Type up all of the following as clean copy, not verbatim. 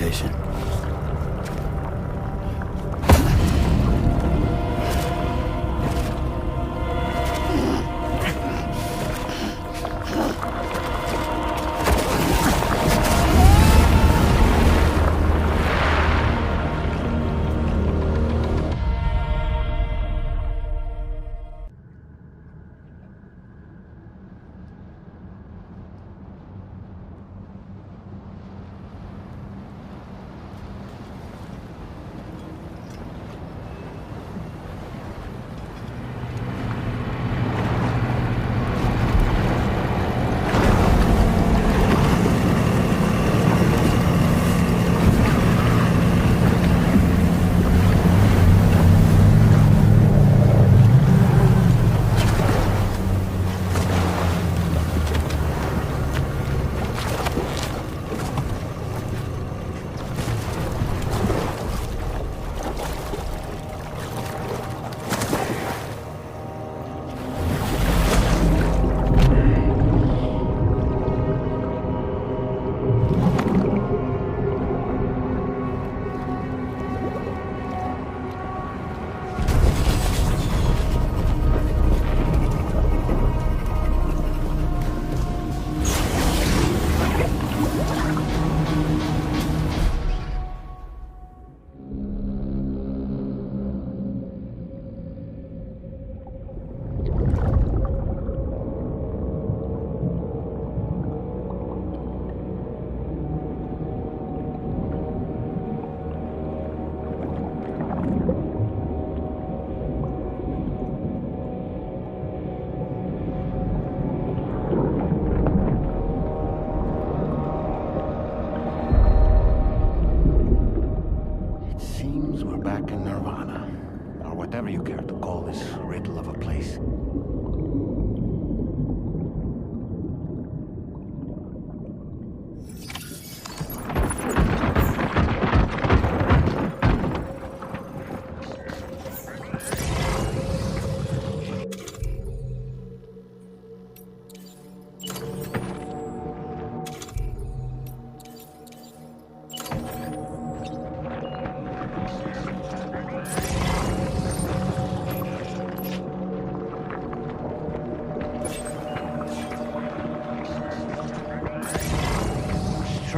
meditation.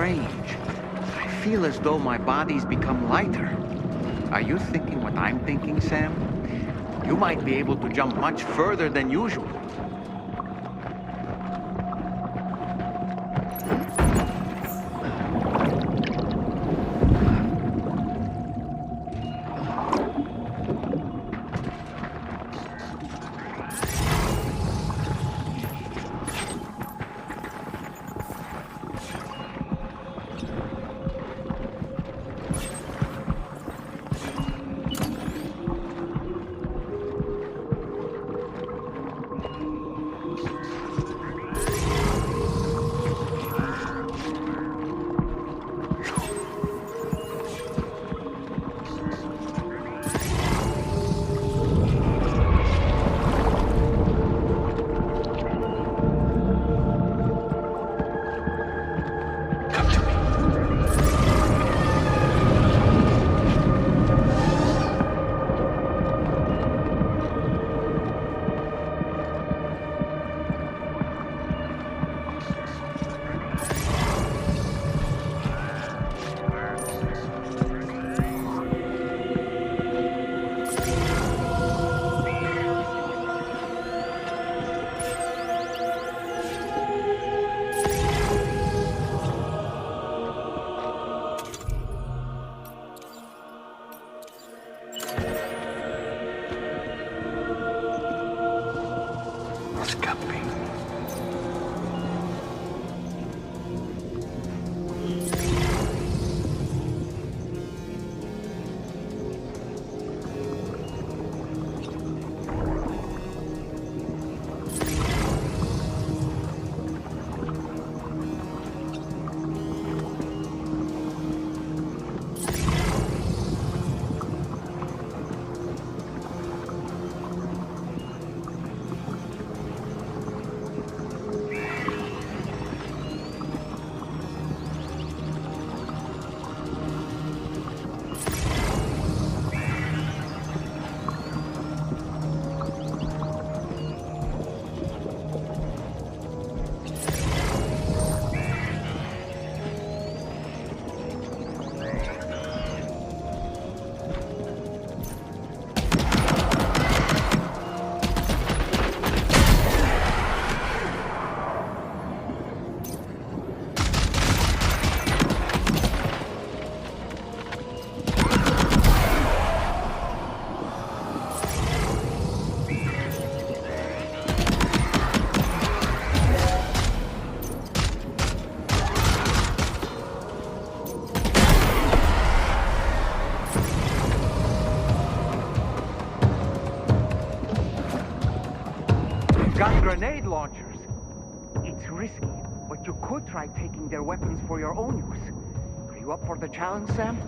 I feel as though my body's become lighter. Are you thinking what I'm thinking, Sam? You might be able to jump much further than usual. grenade launchers. It's risky, but you could try taking their weapons for your own use. Are you up for the challenge, Sam?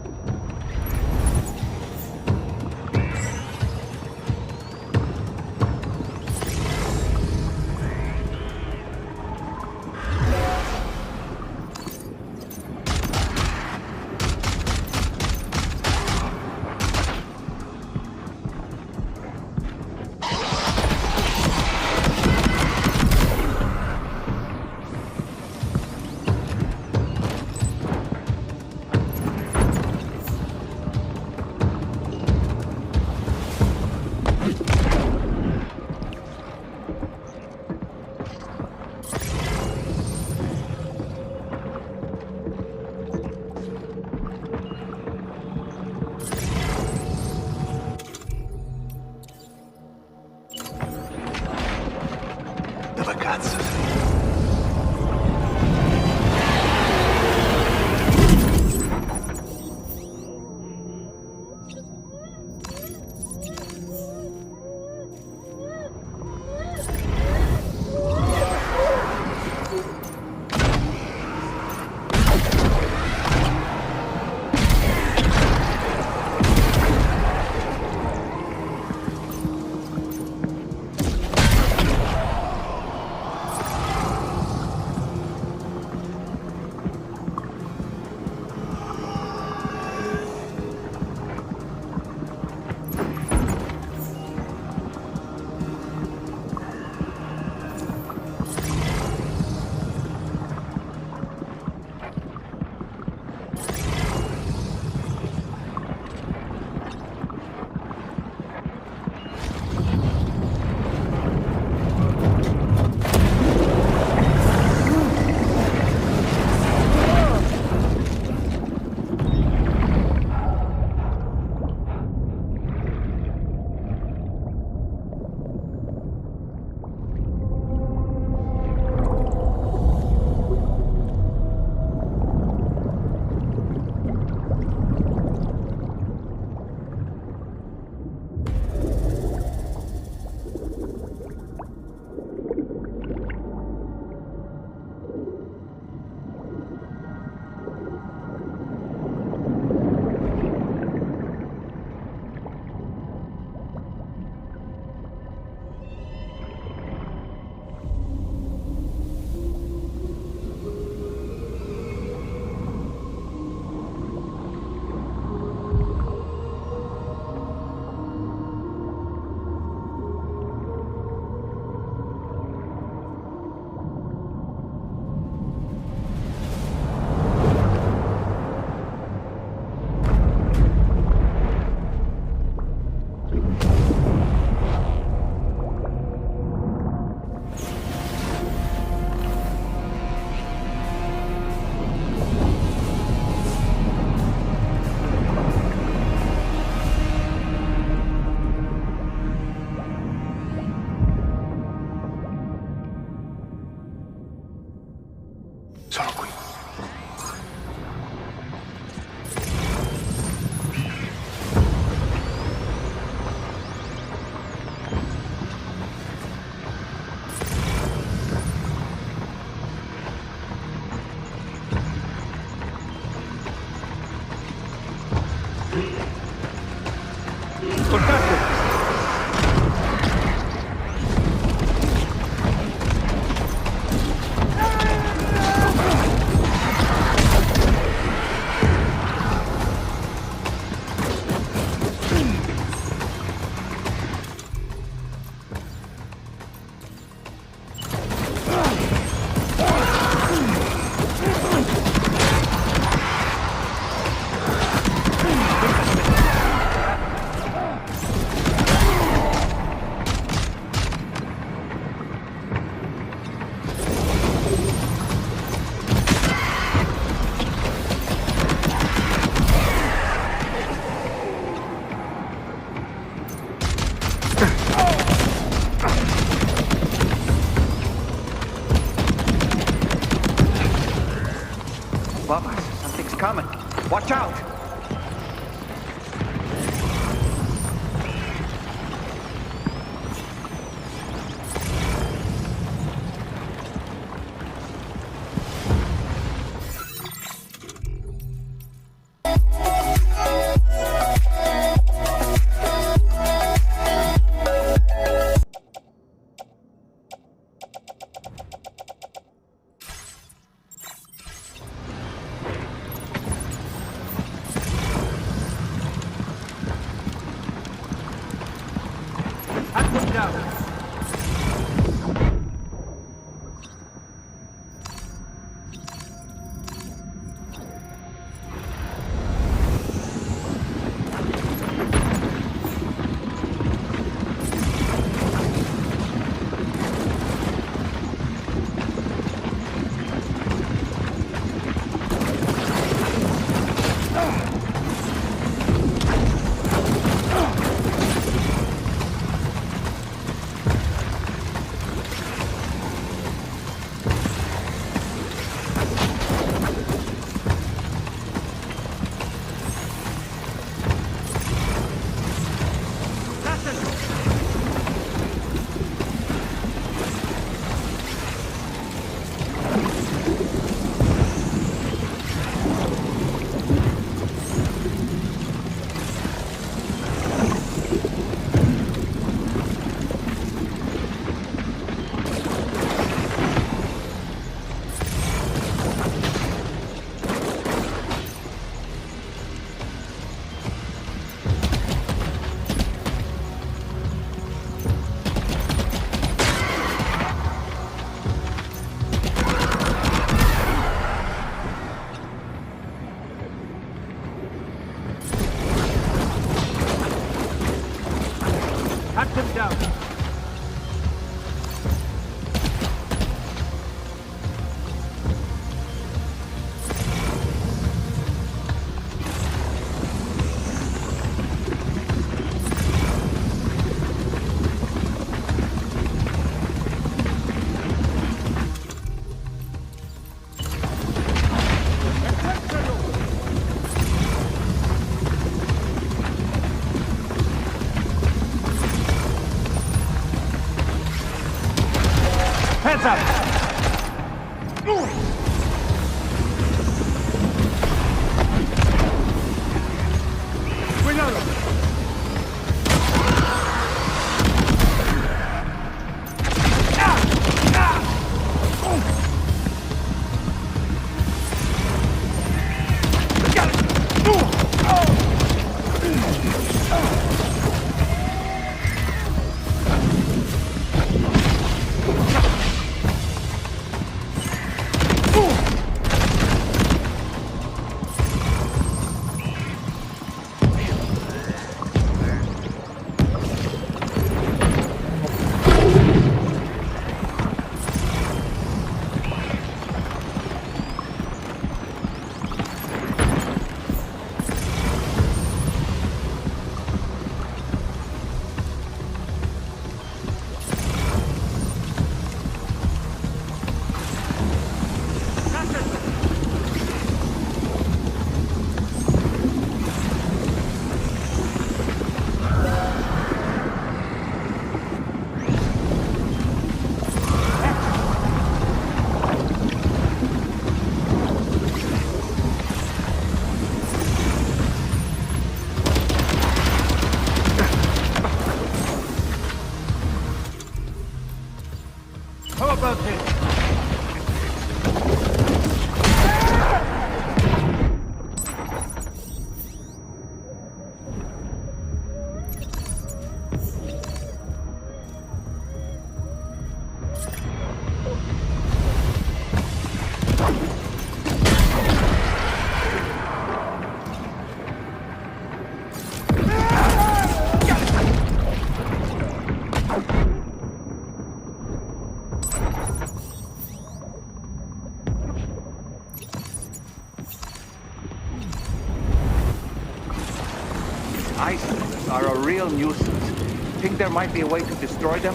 above us. Something's coming. Watch out! him down. Hands up! Reload! How about this? Islands are a real nuisance. Think there might be a way to destroy them?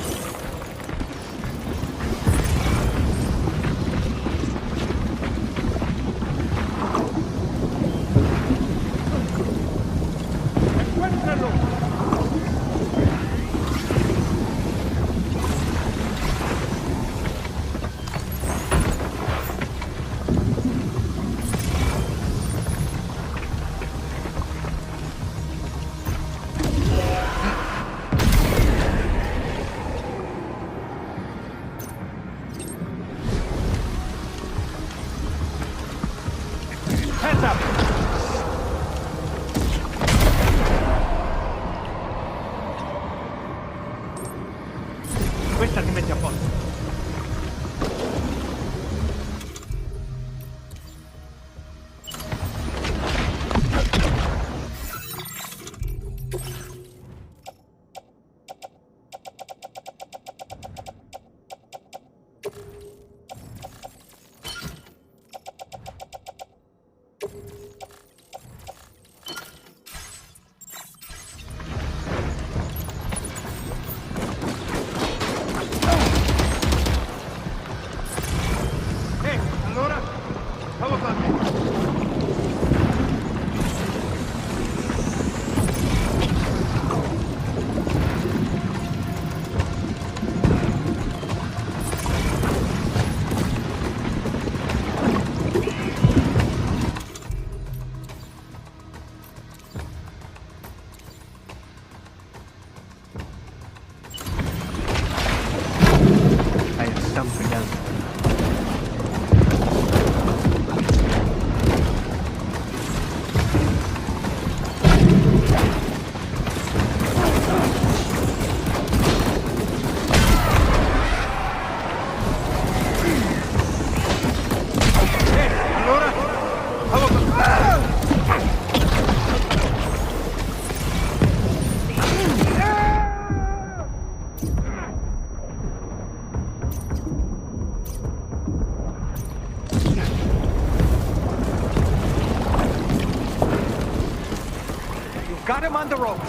got him on the ropes.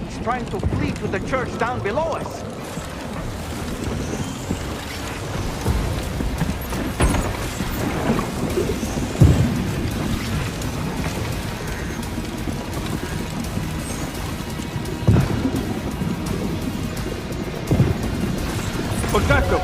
He's trying to flee to the church down below us. Contatto!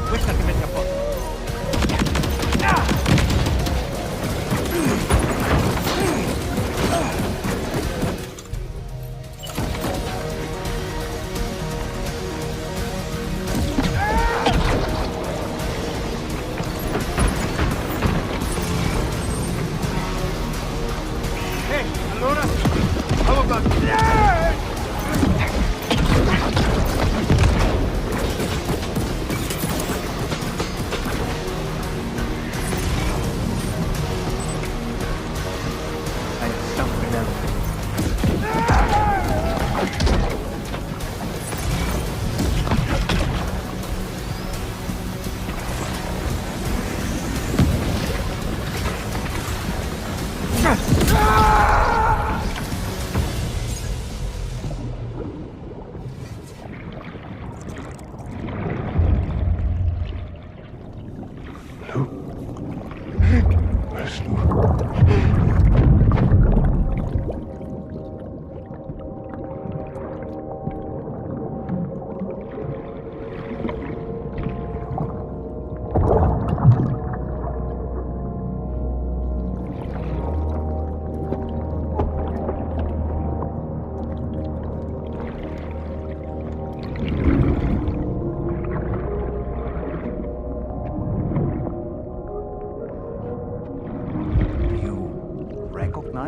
Questa ti mette a posto. Allora, how about...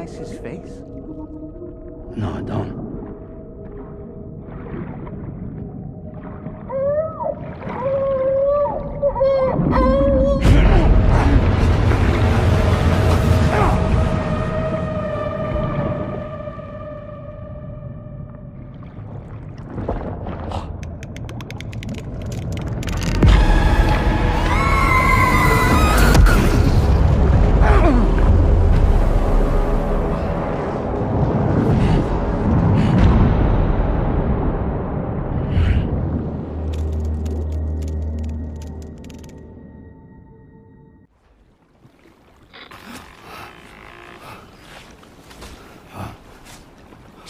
His face? No, I don't.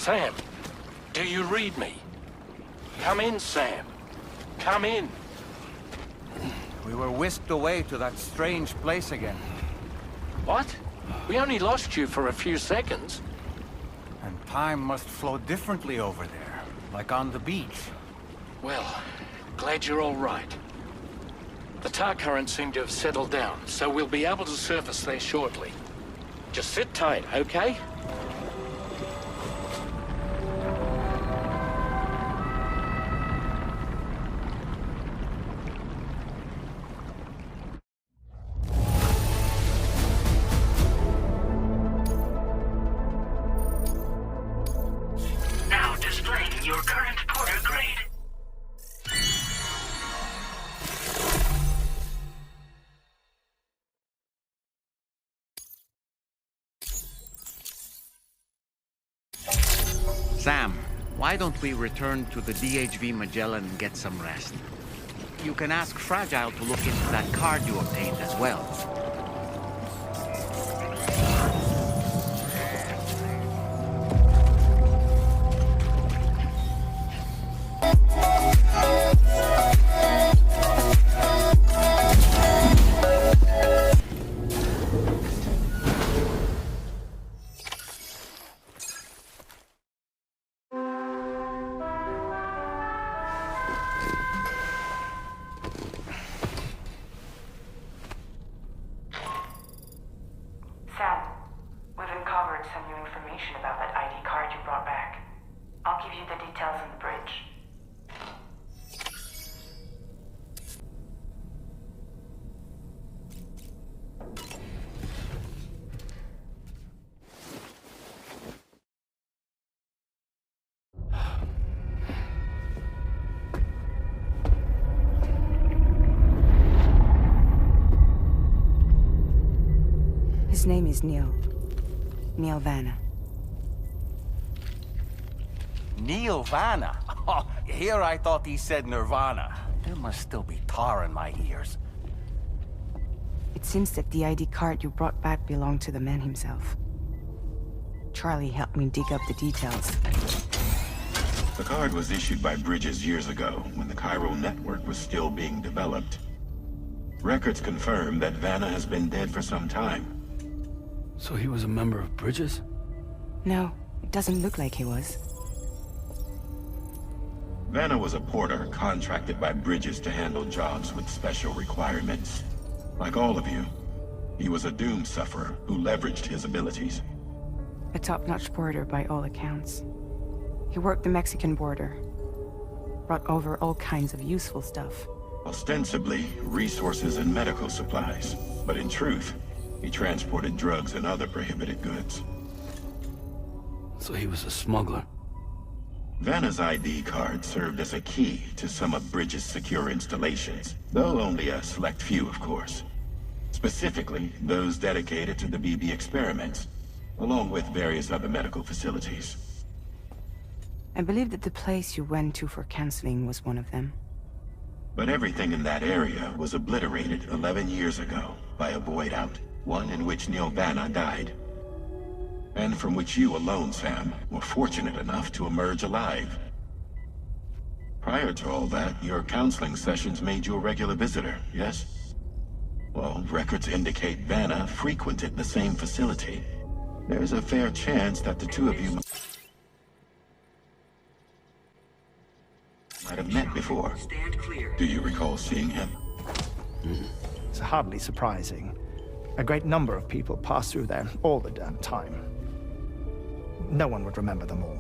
Sam, do you read me? Come in, Sam. Come in. We were whisked away to that strange place again. What? We only lost you for a few seconds. And time must flow differently over there, like on the beach. Well, glad you're all right. The tar currents seem to have settled down, so we'll be able to surface there shortly. Just sit tight, okay? Sam, why don't we return to the DHV Magellan and get some rest? You can ask Fragile to look into that card you obtained as well. Sam, we've uncovered some new information about that ID card you brought back. I'll give you the details on the bridge. name is Neil. Neil Vanna. Neil Vanna? Oh, here I thought he said Nirvana. There must still be tar in my ears. It seems that the ID card you brought back belonged to the man himself. Charlie helped me dig up the details. The card was issued by Bridges years ago, when the chiral network was still being developed. Records confirm that Vanna has been dead for some time. So he was a member of Bridges? No, it doesn't look like he was. Vanna was a porter contracted by Bridges to handle jobs with special requirements. Like all of you, he was a doom sufferer who leveraged his abilities. A top-notch porter by all accounts. He worked the Mexican border. Brought over all kinds of useful stuff. Ostensibly, resources and medical supplies. But in truth, he transported drugs and other prohibited goods. So he was a smuggler. Vanna's ID card served as a key to some of Bridges' secure installations, though only a select few, of course. Specifically, those dedicated to the BB experiments, along with various other medical facilities. I believe that the place you went to for counseling was one of them. But everything in that area was obliterated 11 years ago by a void out, one in which Neil Vanna died. And from which you alone, Sam, were fortunate enough to emerge alive. Prior to all that, your counseling sessions made you a regular visitor, yes? Well, records indicate Vanna frequented the same facility. There's a fair chance that the two of you might have met before. Do you recall seeing him? It's hardly surprising. A great number of people pass through there all the damn time. No one would remember them all.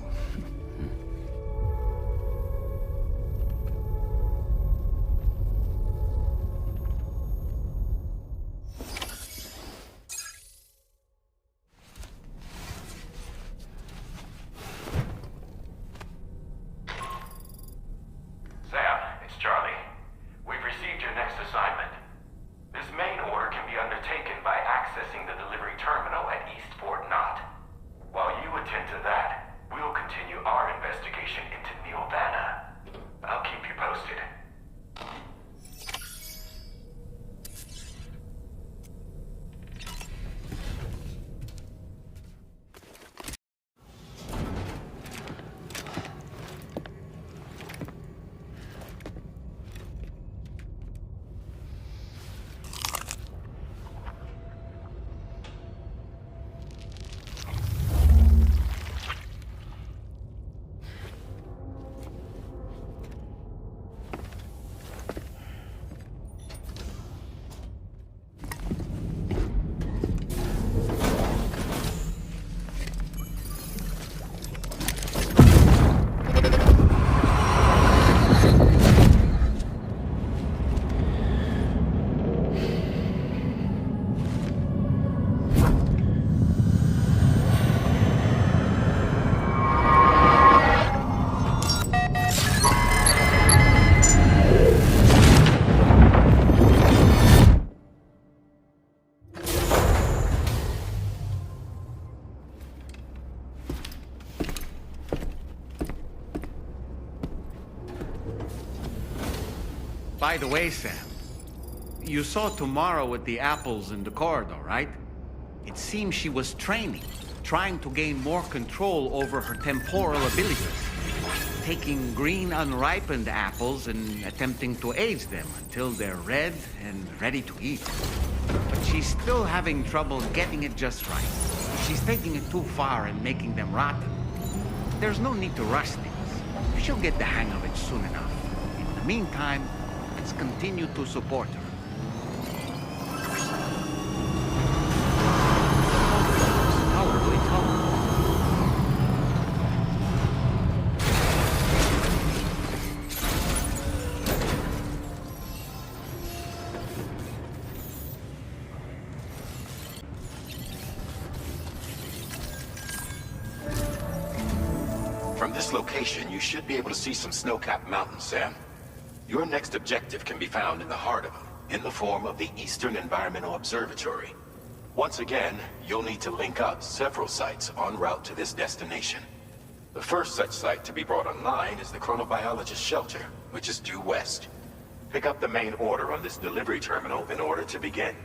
By the way, Sam, you saw Tomorrow with the apples in the corridor, right? It seems she was training, trying to gain more control over her temporal abilities, taking green unripened apples and attempting to age them until they're red and ready to eat. But she's still having trouble getting it just right. She's taking it too far and making them rotten. There's no need to rush things. She'll get the hang of it soon enough. In the meantime, let's continue to support her. Cowardly tower. From this location, you should be able to see some snow-capped mountains, Sam. Your next objective can be found in the heart of them, in the form of the Eastern Environmental Observatory. Once again, you'll need to link up several sites en route to this destination. The first such site to be brought online is the chronobiologist shelter, which is due west. Pick up the main order on this delivery terminal in order to begin.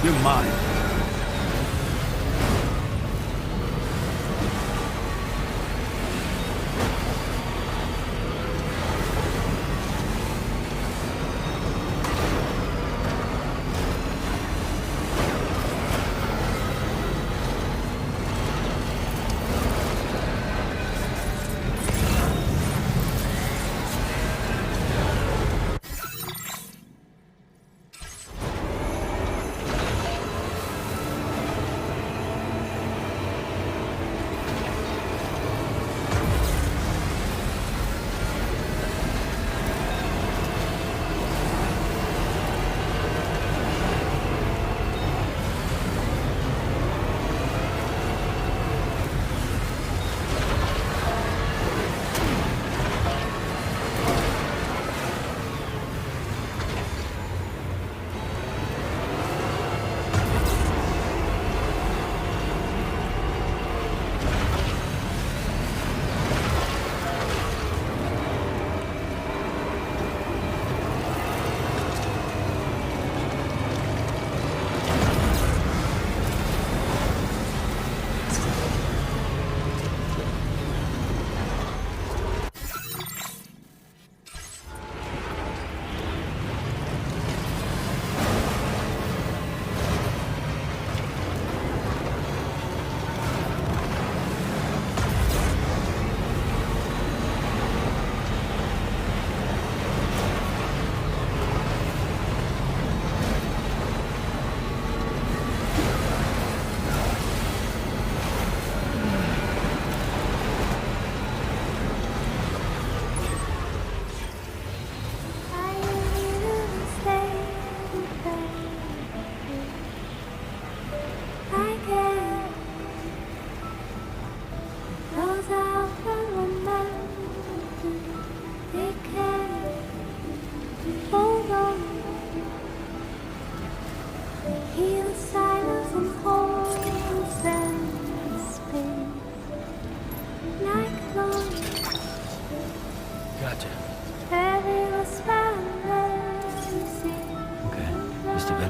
You're mine.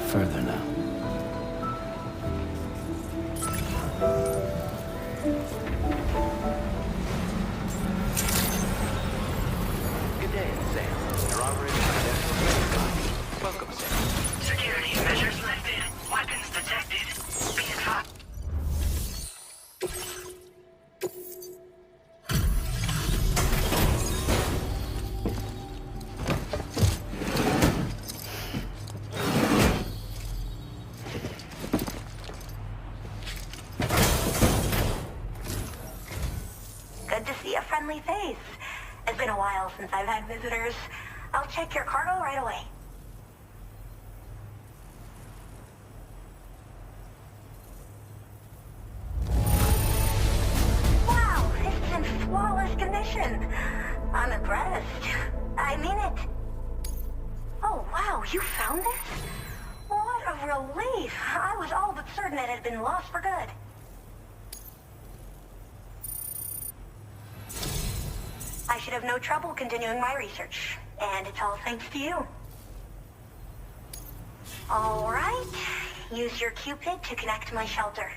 Further now. Good day, Sam. You're operating on a national. Welcome, Sam. Security measures lifted. Weapons detected. Be advised. Face. It's been a while since I've had visitors. I'll check your cargo right away. Wow, it's in flawless condition. I'm impressed. I mean it. Oh, wow, you found this? What a relief. I was all but certain it had been lost for good. I should have no trouble continuing my research, and it's all thanks to you. All right, use your Cupid to connect to my shelter.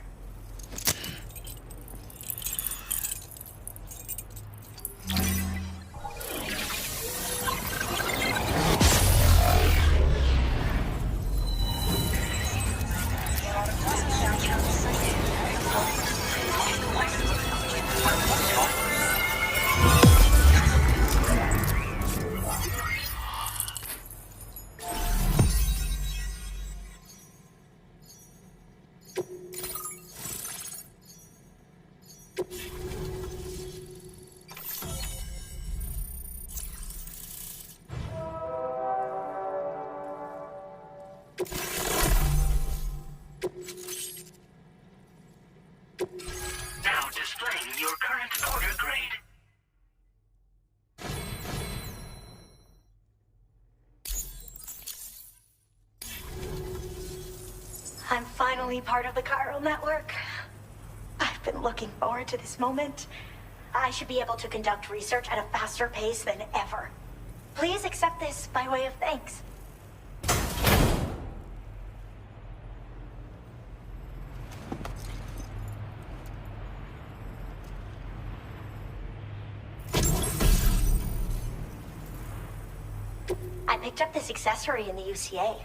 Now displaying your current order grade. I'm finally part of the chiral network. I've been looking forward to this moment. I should be able to conduct research at a faster pace than ever. Please accept this by way of thanks. picked up this accessory in the UCA.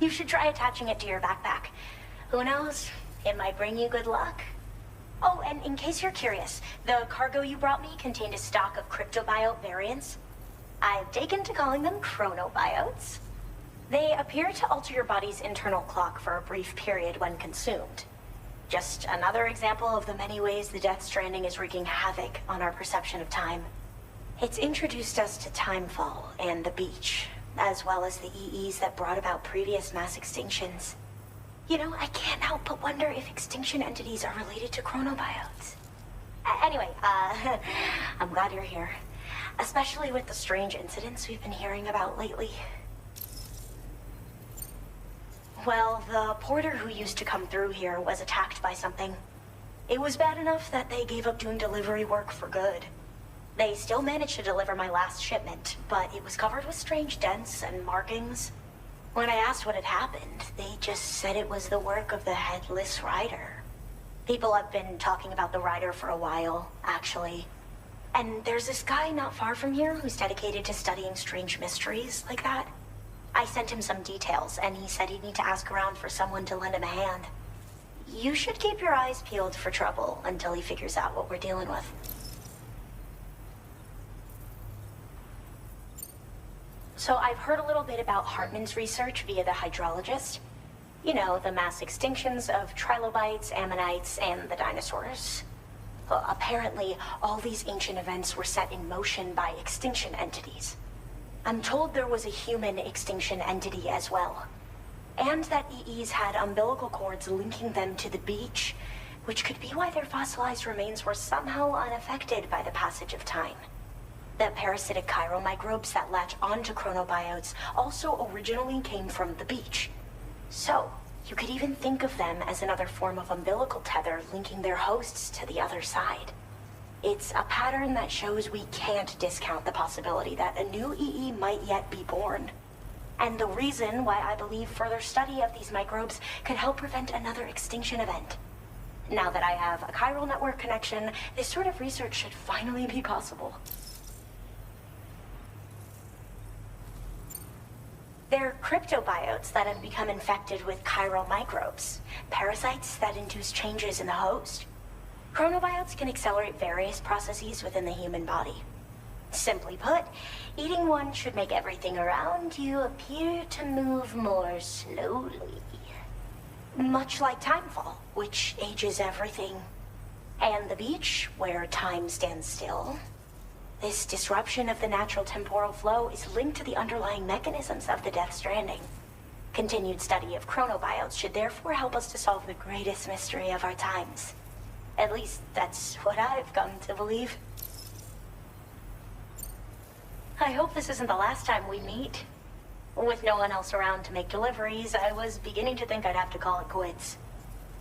You should try attaching it to your backpack. Who knows? It might bring you good luck. Oh, and in case you're curious, the cargo you brought me contained a stock of cryptobiote variants. I've taken to calling them chronobiotes. They appear to alter your body's internal clock for a brief period when consumed. Just another example of the many ways the Death Stranding is wreaking havoc on our perception of time. It's introduced us to Timefall and the beach, as well as the EEs that brought about previous mass extinctions. You know, I can't help but wonder if extinction entities are related to chronobiotes. Anyway, I'm glad you're here. Especially with the strange incidents we've been hearing about lately. Well, the porter who used to come through here was attacked by something. It was bad enough that they gave up doing delivery work for good. They still managed to deliver my last shipment, but it was covered with strange dents and markings. When I asked what had happened, they just said it was the work of the Headless Rider. People have been talking about the Rider for a while, actually. And there's this guy not far from here who's dedicated to studying strange mysteries like that. I sent him some details, and he said he'd need to ask around for someone to lend him a hand. You should keep your eyes peeled for trouble until he figures out what we're dealing with. So I've heard a little bit about Hartman's research via the hydrologist. You know, the mass extinctions of trilobites, ammonites, and the dinosaurs. Apparently, all these ancient events were set in motion by extinction entities. I'm told there was a human extinction entity as well. And that EEs had umbilical cords linking them to the beach, which could be why their fossilized remains were somehow unaffected by the passage of time. The parasitic chiromicrobes that latch onto chronobiotes also originally came from the beach. So, you could even think of them as another form of umbilical tether linking their hosts to the other side. It's a pattern that shows we can't discount the possibility that a new EE might yet be born. And the reason why I believe further study of these microbes could help prevent another extinction event. Now that I have a chiral network connection, this sort of research should finally be possible. They're cryptobiotes that have become infected with chiral microbes, parasites that induce changes in the host. Chronobiotes can accelerate various processes within the human body. Simply put, eating one should make everything around you appear to move more slowly. Much like Timefall, which ages everything. And the beach, where time stands still. This disruption of the natural temporal flow is linked to the underlying mechanisms of the Death Stranding. Continued study of chronobiotes should therefore help us to solve the greatest mystery of our times. At least, that's what I've come to believe. I hope this isn't the last time we meet. With no one else around to make deliveries, I was beginning to think I'd have to call it quits.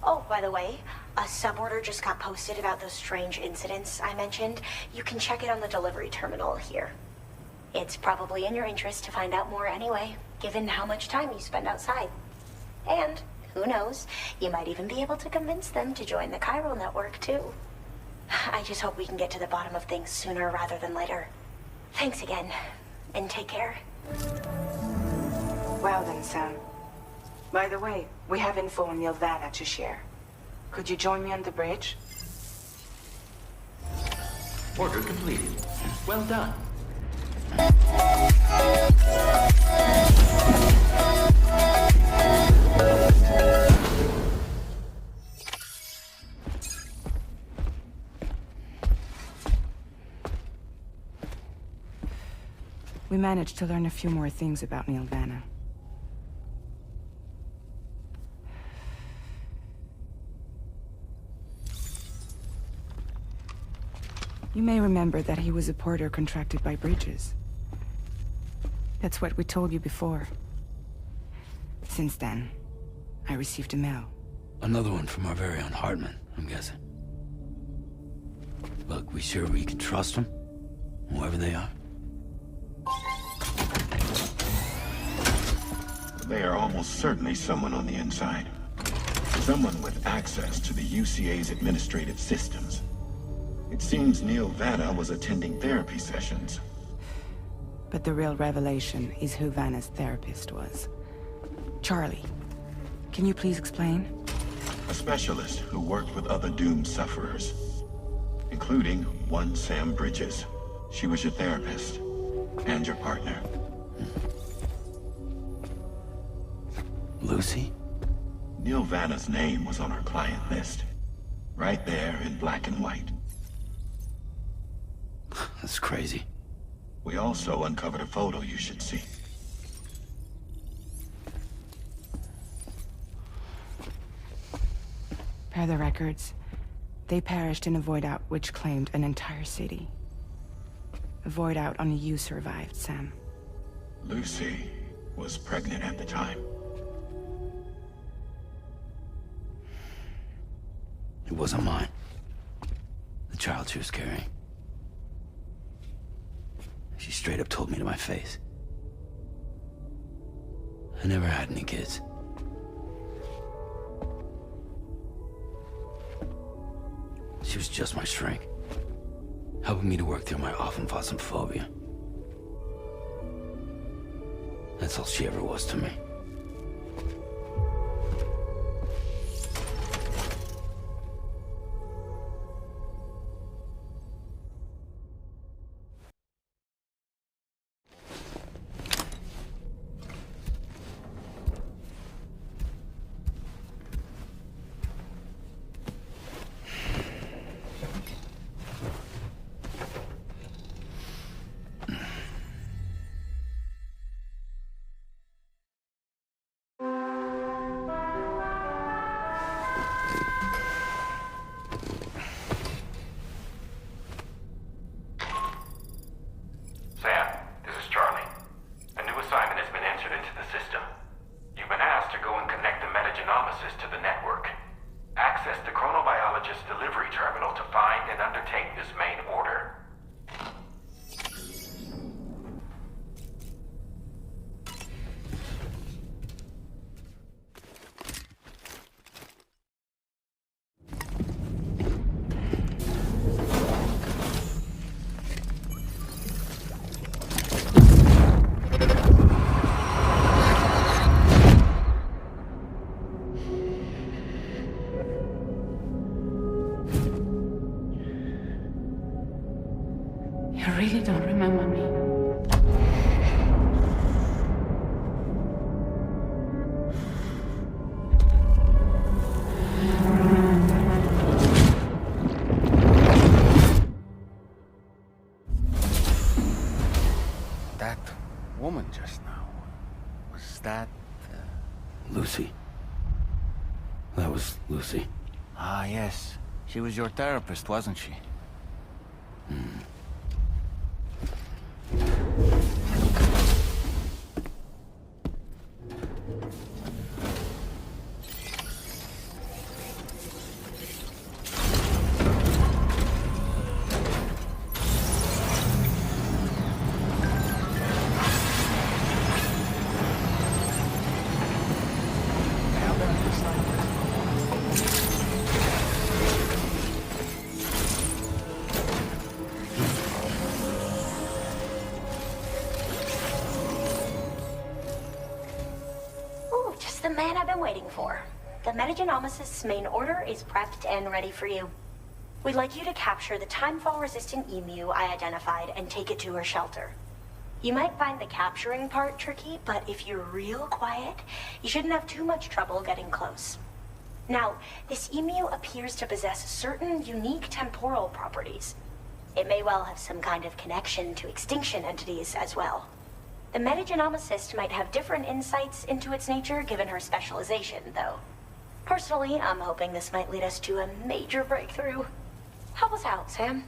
Oh, by the way, a suborder just got posted about those strange incidents I mentioned. You can check it on the delivery terminal here. It's probably in your interest to find out more anyway, given how much time you spend outside. And, who knows, you might even be able to convince them to join the chiral network, too. I just hope we can get to the bottom of things sooner rather than later. Thanks again, and take care. Well then, Sam. By the way, we have info on Nilvana to share. Could you join me on the bridge? Order completed. Well done. We managed to learn a few more things about Nilvana. You may remember that he was a porter contracted by Bridges. That's what we told you before. Since then, I received a mail. Another one from our very own Hartman, I'm guessing. Look, we sure we can trust them? Whoever they are? They are almost certainly someone on the inside. Someone with access to the UCA's administrative systems. It seems Nilvana was attending therapy sessions. But the real revelation is who Vanna's therapist was. Charlie, can you please explain? A specialist who worked with other doomed sufferers, including one Sam Bridges. She was your therapist and your partner. Lucy? Neil Vanna's name was on our client list. Right there in black and white. That's crazy. We also uncovered a photo you should see. Per the records, they perished in a void out which claimed an entire city. A void out only you survived, Sam. Lucy was pregnant at the time. It wasn't mine. The child she was carrying. She straight up told me to my face. I never had any kids. She was just my shrink, helping me to work through my often phobia. That's all she ever was to me. You really don't remember me. That woman just now, was that... Lucy. That was Lucy. Ah, yes. She was your therapist, wasn't she? The man I've been waiting for. The Metagenomicist's main order is prepped and ready for you. We'd like you to capture the timefall-resistant emu I identified and take it to her shelter. You might find the capturing part tricky, but if you're real quiet, you shouldn't have too much trouble getting close. Now, this emu appears to possess certain unique temporal properties. It may well have some kind of connection to extinction entities as well. The Metagenomicist might have different insights into its nature given her specialization, though. Personally, I'm hoping this might lead us to a major breakthrough. Help us out, Sam.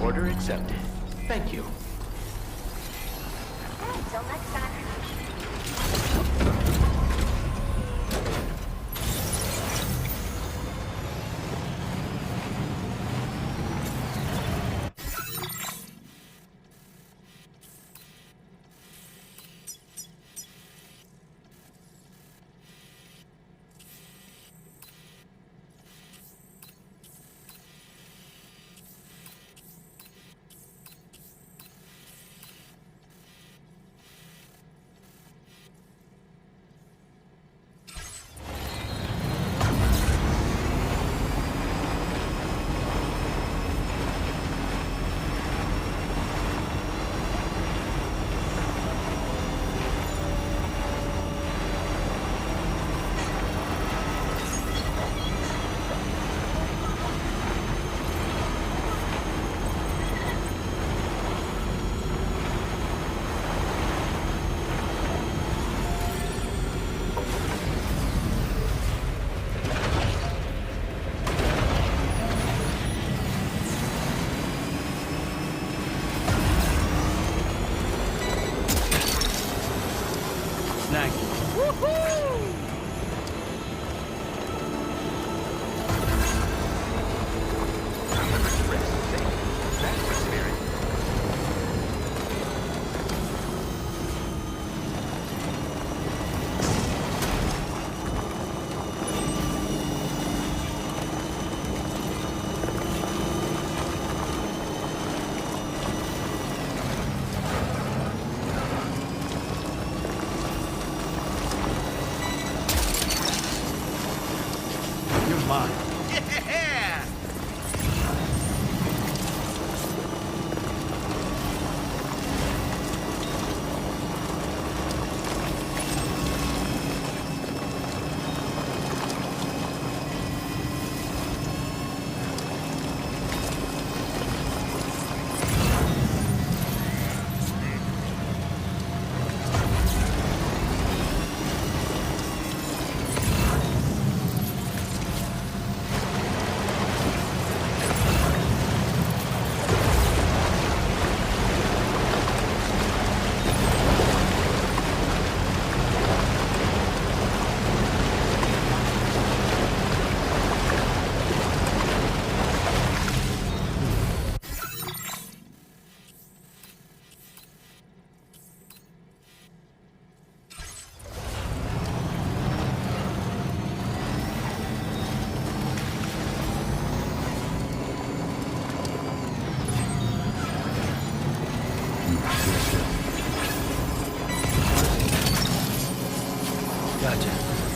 Order accepted. Thank you. Until next time.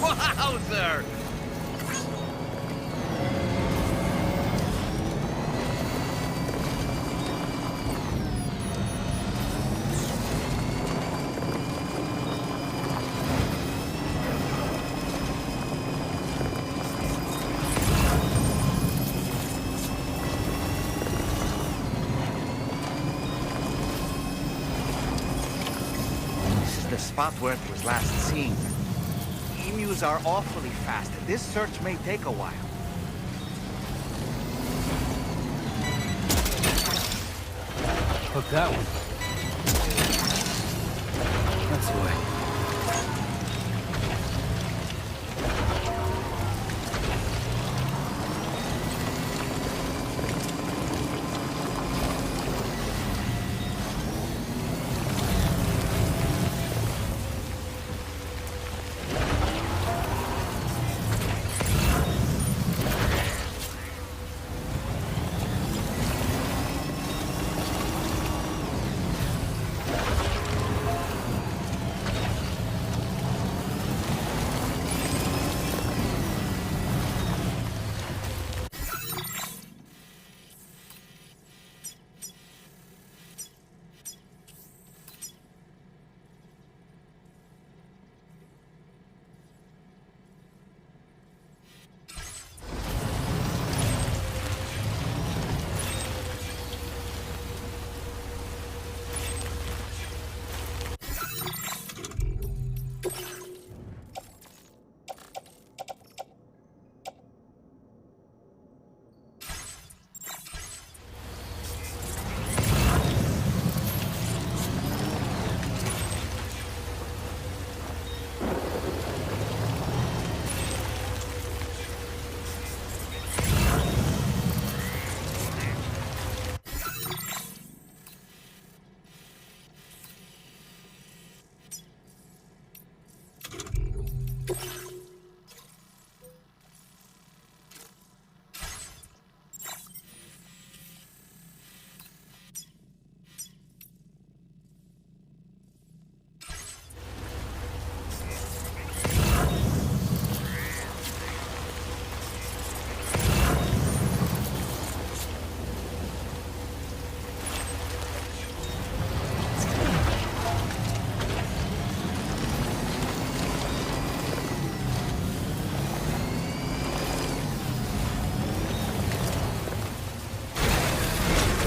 Wowzer! This is the spot where it was last seen. Emus are awfully fast. This search may take a while. Hook that one. That's the way.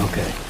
Okay.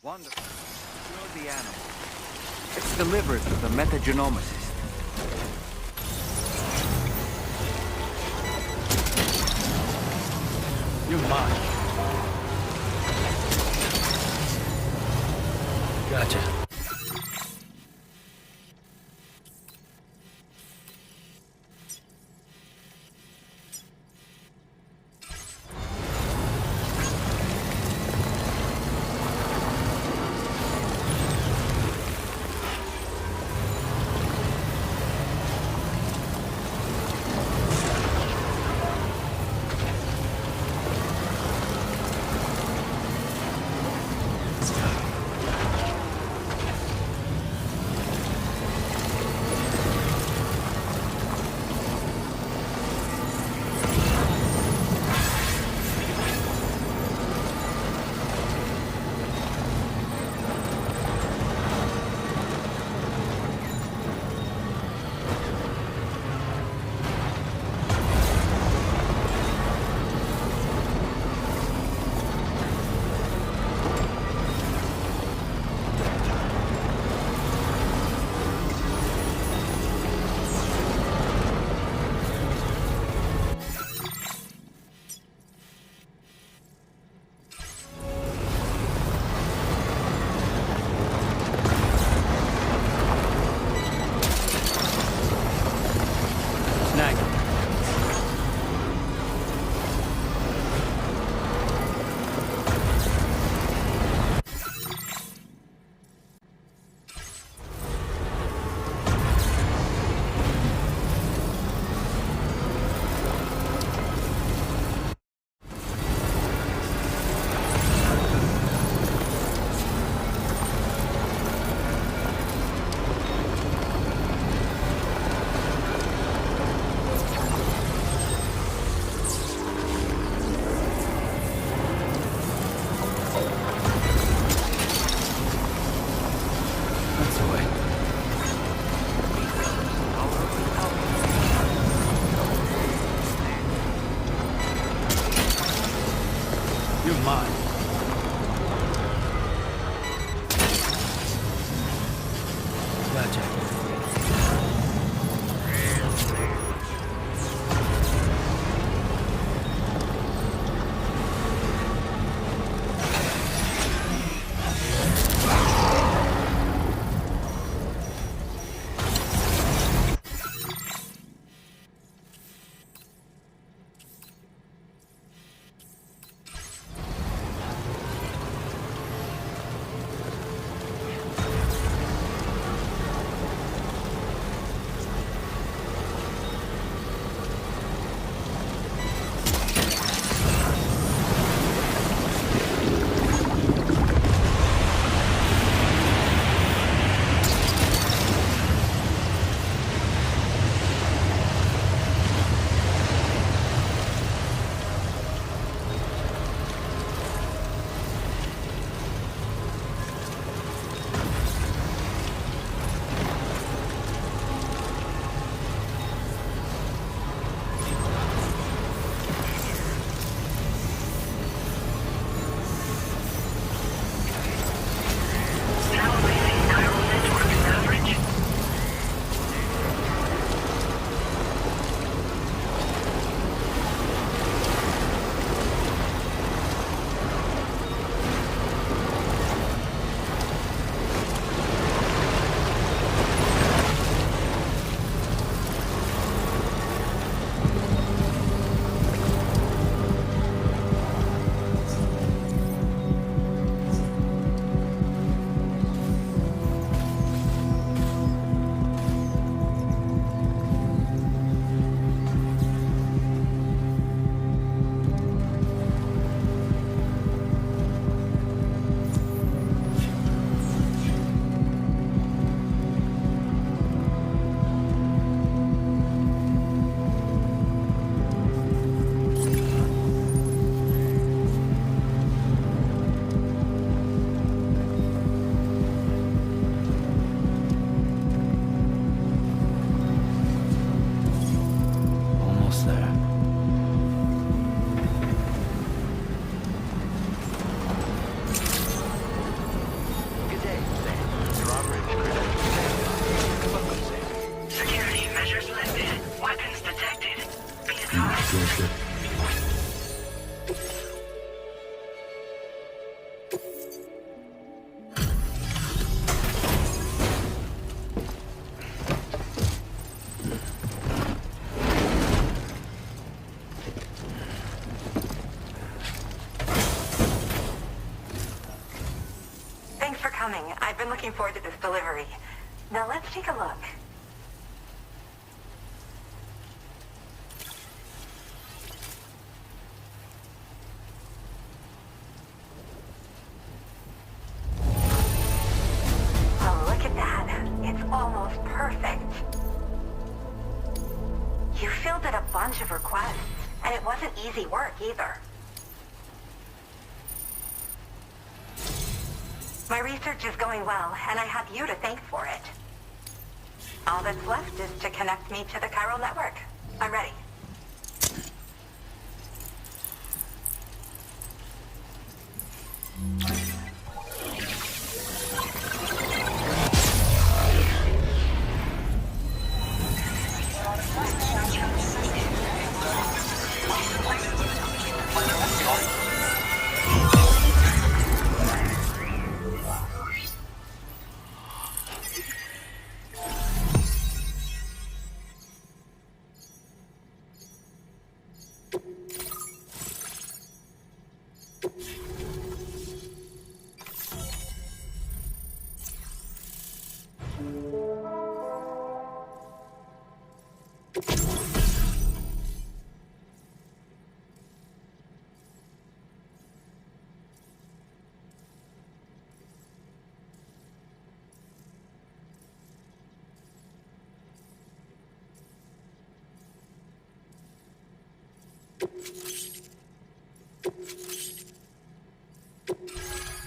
Wonderful. You're the animal. It's delivered to the metagenomicist. You're mine. Gotcha. mister. Thanks for coming. I've been looking forward to this delivery. Now let's take a look. Oh, look at that. It's almost perfect. You fielded a bunch of requests, and it wasn't easy work either. My research is going well, and I have you to thank for it. All that's left is to connect me to the chiral network. I'm ready.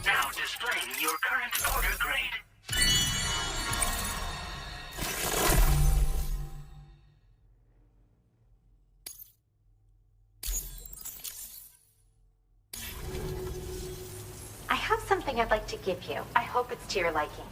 Now displaying your current order grade. I have something I'd like to give you. I hope it's to your liking.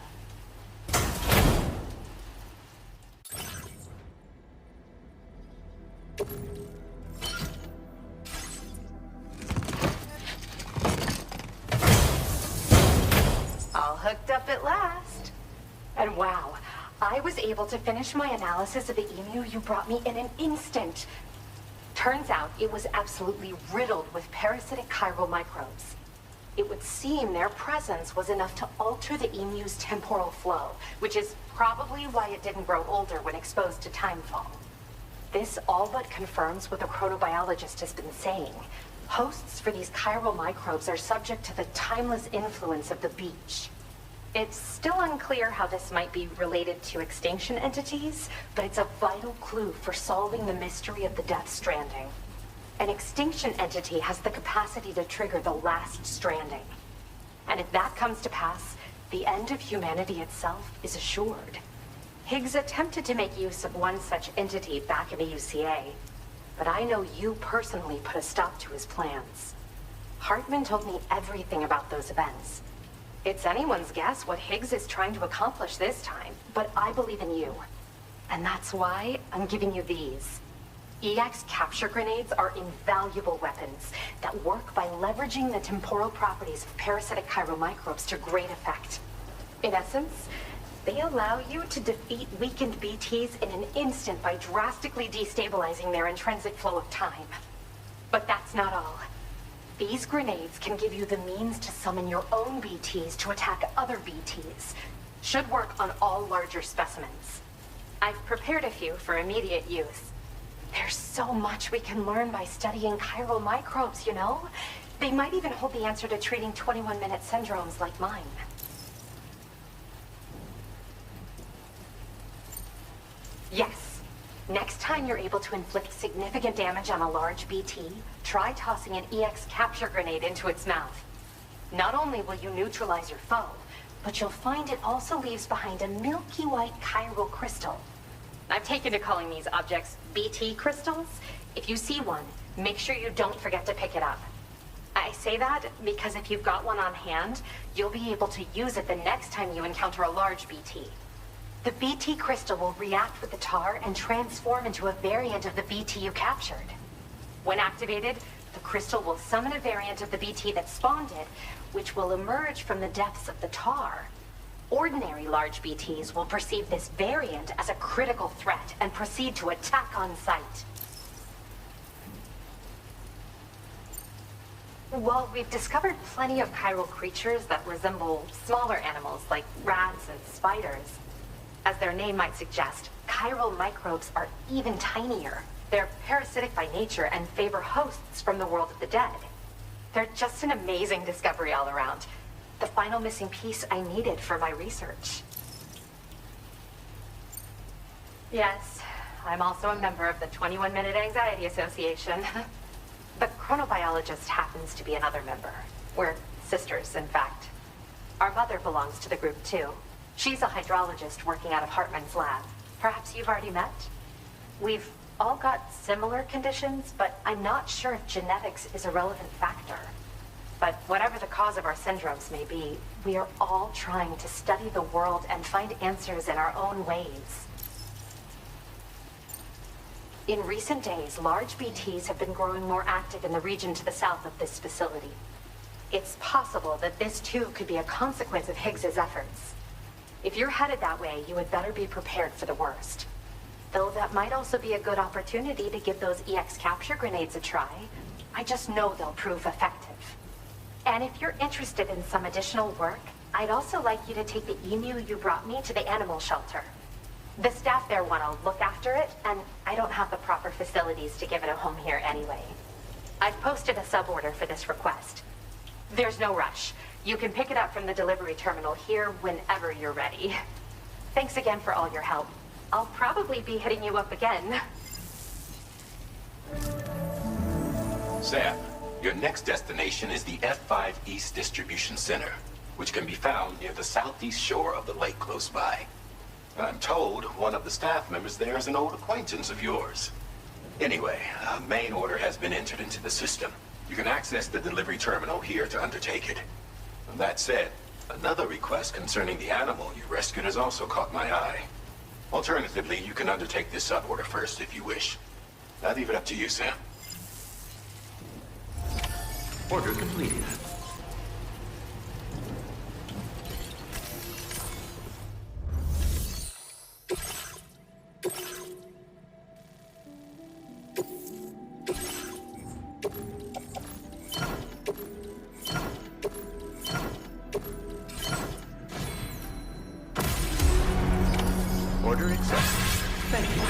All hooked up at last. And wow, I was able to finish my analysis of the emu you brought me in an instant. Turns out it was absolutely riddled with parasitic chiral microbes. It would seem their presence was enough to alter the emu's temporal flow, which is probably why it didn't grow older when exposed to timefall. This all but confirms what the chronobiologist has been saying. Hosts for these chiral microbes are subject to the timeless influence of the beach. It's still unclear how this might be related to extinction entities, but it's a vital clue for solving the mystery of the Death Stranding. An extinction entity has the capacity to trigger the last stranding. And if that comes to pass, the end of humanity itself is assured. Higgs attempted to make use of one such entity back in the UCA, but I know you personally put a stop to his plans. Hartman told me everything about those events. It's anyone's guess what Higgs is trying to accomplish this time, but I believe in you. And that's why I'm giving you these. EX capture grenades are invaluable weapons that work by leveraging the temporal properties of parasitic chiral microbes to great effect. In essence, they allow you to defeat weakened BTs in an instant by drastically destabilizing their intrinsic flow of time. But that's not all. These grenades can give you the means to summon your own BTs to attack other BTs. Should work on all larger specimens. I've prepared a few for immediate use. There's so much we can learn by studying chiral microbes, you know? They might even hold the answer to treating 21-minute syndromes like mine. Yes. Next time you're able to inflict significant damage on a large BT, try tossing an EX capture grenade into its mouth. Not only will you neutralize your foe, but you'll find it also leaves behind a milky white chiral crystal. I've taken to calling these objects BT crystals. If you see one, make sure you don't forget to pick it up. I say that because if you've got one on hand, you'll be able to use it the next time you encounter a large BT. The BT crystal will react with the tar and transform into a variant of the BT you captured. When activated, the crystal will summon a variant of the BT that spawned it, which will emerge from the depths of the tar. Ordinary large BTs will perceive this variant as a critical threat and proceed to attack on sight. While we've discovered plenty of chiral creatures that resemble smaller animals like rats and spiders, as their name might suggest, chiral microbes are even tinier. They're parasitic by nature and favor hosts from the world of the dead. They're just an amazing discovery all around. The final missing piece I needed for my research. Yes, I'm also a member of the 21-Minute Anxiety Association. The chronobiologist happens to be another member. We're sisters, in fact. Our mother belongs to the group, too. She's a hydrologist working out of Hartman's lab. Perhaps you've already met? We've all got similar conditions, but I'm not sure if genetics is a relevant factor. But whatever the cause of our syndromes may be, we are all trying to study the world and find answers in our own ways. In recent days, large BTs have been growing more active in the region to the south of this facility. It's possible that this too could be a consequence of Higgs's efforts. If you're headed that way, you had better be prepared for the worst. Though that might also be a good opportunity to give those EX capture grenades a try. I just know they'll prove effective. And if you're interested in some additional work, I'd also like you to take the emu you brought me to the animal shelter. The staff there want to look after it, and I don't have the proper facilities to give it a home here anyway. I've posted a sub-order for this request. There's no rush. You can pick it up from the delivery terminal here whenever you're ready. Thanks again for all your help. I'll probably be hitting you up again. Sam, your next destination is the F5 East Distribution Center, which can be found near the southeast shore of the lake close by. I'm told one of the staff members there is an old acquaintance of yours. Anyway, a main order has been entered into the system. You can access the delivery terminal here to undertake it. That said, another request concerning the animal you rescued has also caught my eye. Alternatively, you can undertake this sub-order first if you wish. I'll leave it up to you, Sam. Order completed. Order accepted. Thank you.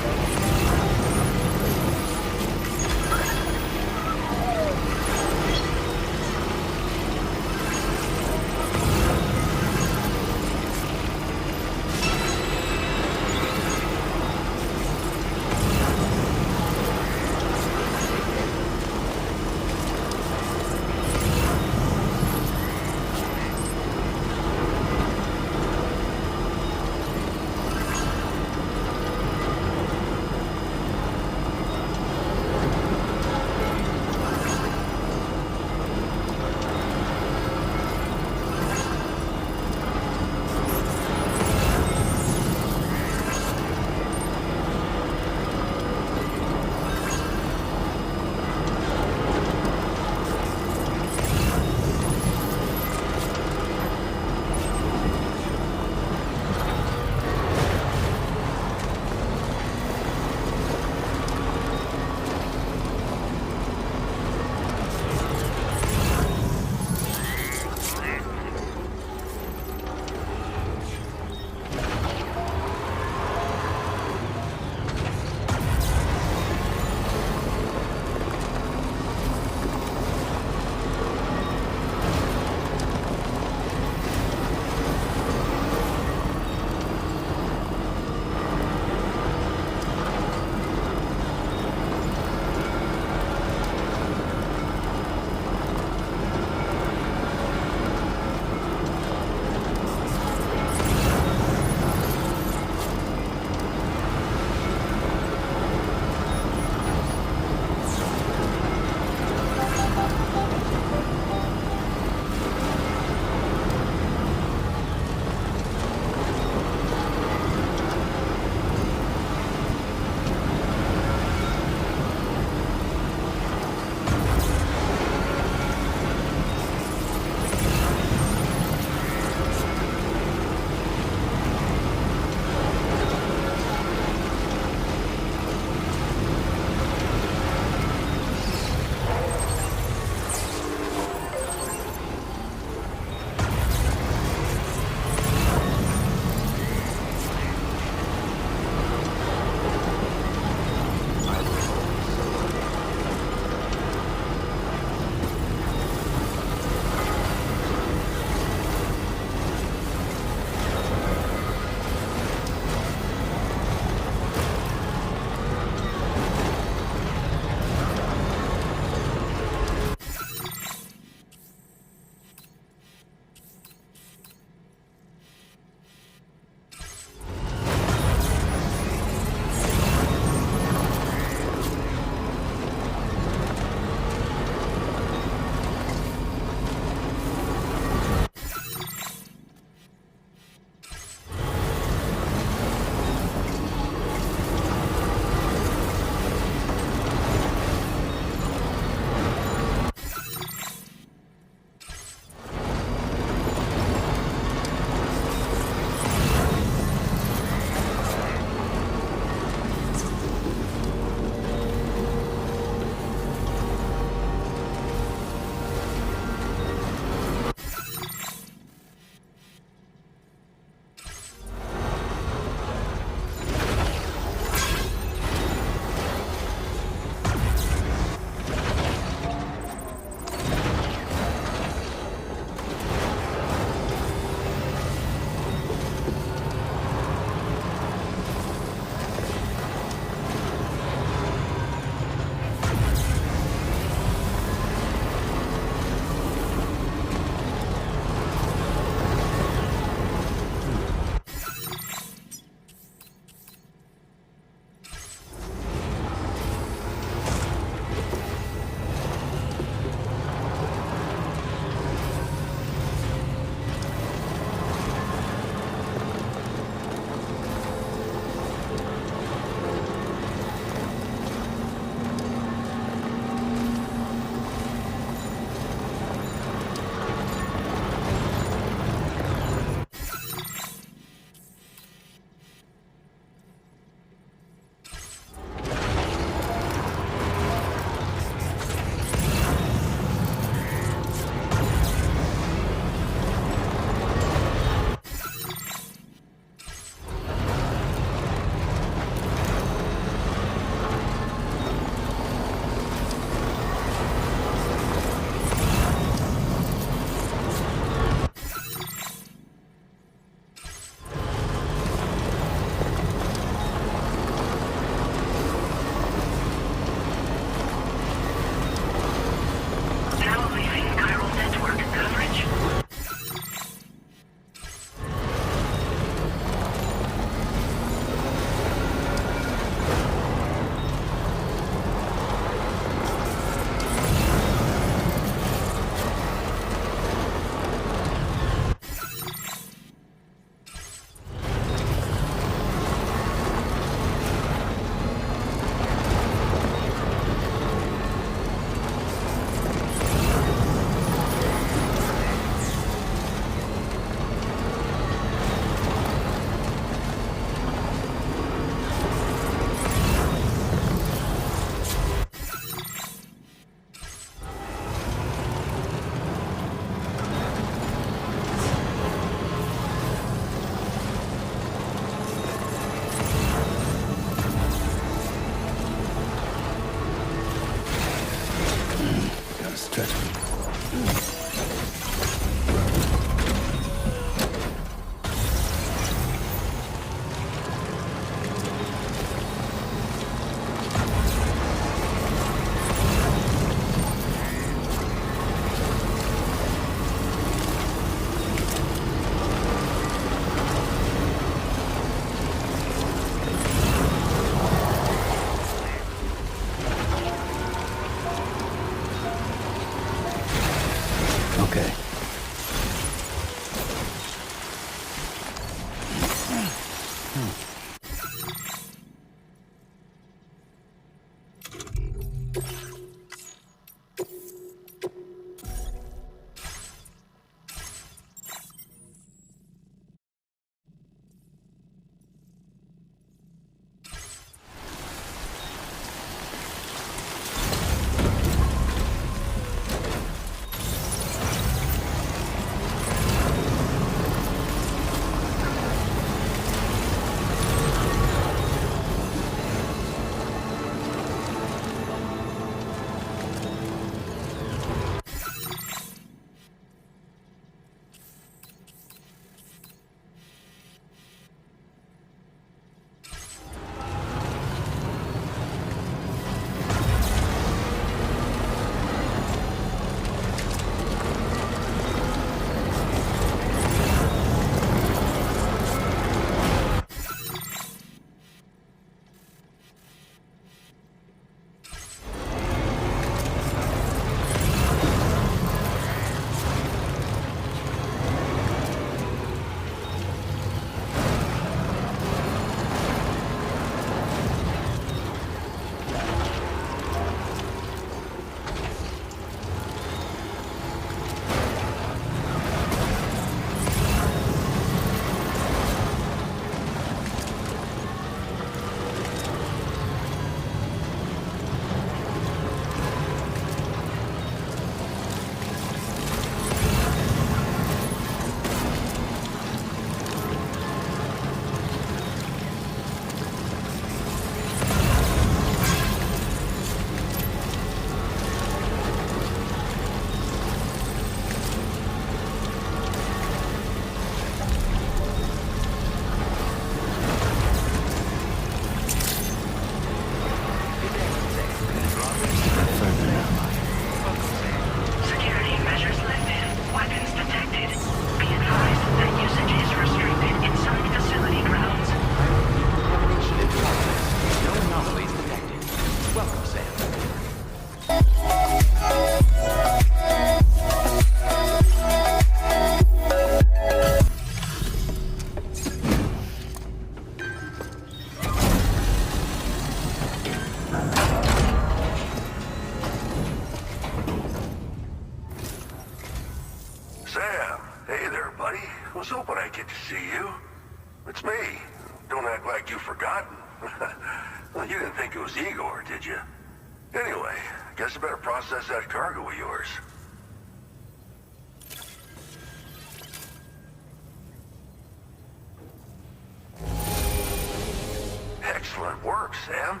Excellent work, Sam.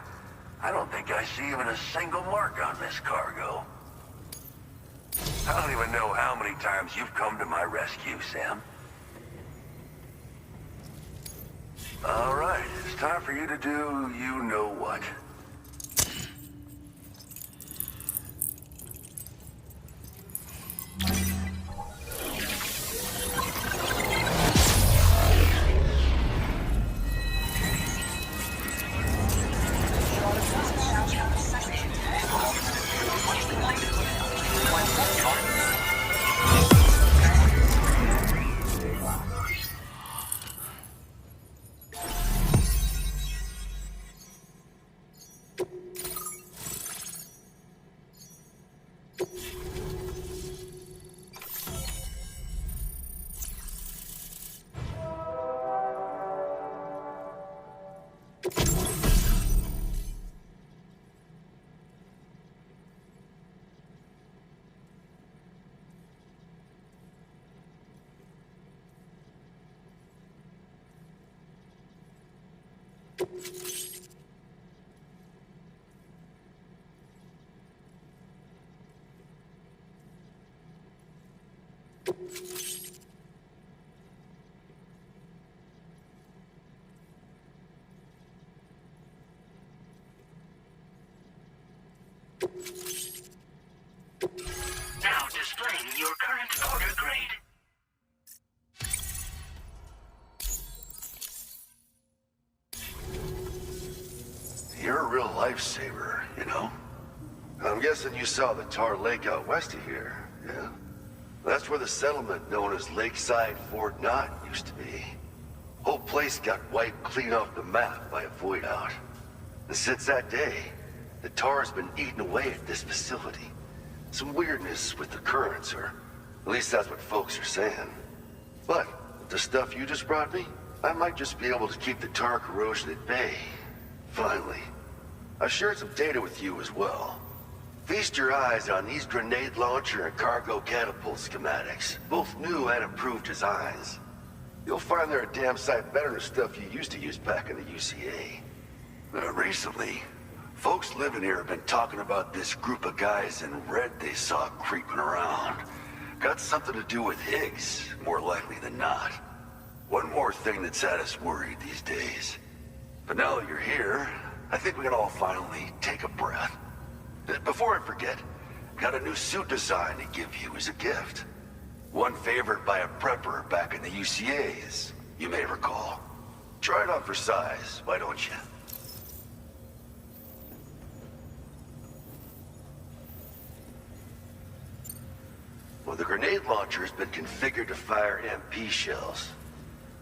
I don't think I see even a single mark on this cargo. I don't even know how many times you've come to my rescue, Sam. All right, it's time for you to do you-know-what. Now displaying your current order grade. You're a real lifesaver, you know? I'm guessing you saw the Tar Lake out west of here, yeah? That's where the settlement known as Lakeside Fort Knott used to be. Whole place place got wiped clean off the map by a void out. And since that day, the tar's been eating away at this facility. Some weirdness with the currents, or at least that's what folks are saying. But with the stuff you just brought me, I might just be able to keep the tar corrosion at bay. Finally. I shared some data with you as well. Feast your eyes on these grenade launcher and cargo catapult schematics, both new and improved designs. You'll find they're a damn sight better than stuff you used to use back in the UCA. Recently, folks living here have been talking about this group of guys in red they saw creeping around. Got something to do with Higgs, more likely than not. One more thing that's had us worried these days. But now that you're here, I think we can all finally take a breath. Before I forget, got a new suit design to give you as a gift. One favored by a prepper back in the UCAs, you may recall. Try it on for size, why don't you? Well, the grenade launcher has been configured to fire MP shells.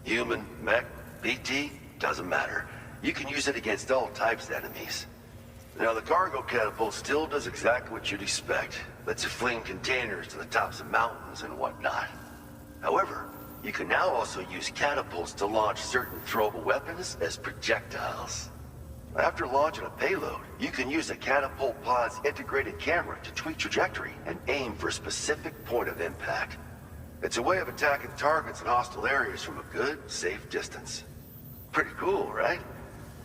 Human, mech, BT, doesn't matter. You can use it against all types of enemies. Now, the cargo catapult still does exactly what you'd expect. Lets you fling containers to the tops of mountains and whatnot. However, you can now also use catapults to launch certain throwable weapons as projectiles. After launching a payload, you can use a catapult pod's integrated camera to tweak trajectory and aim for a specific point of impact. It's a way of attacking targets in hostile areas from a good, safe distance. Pretty cool, right?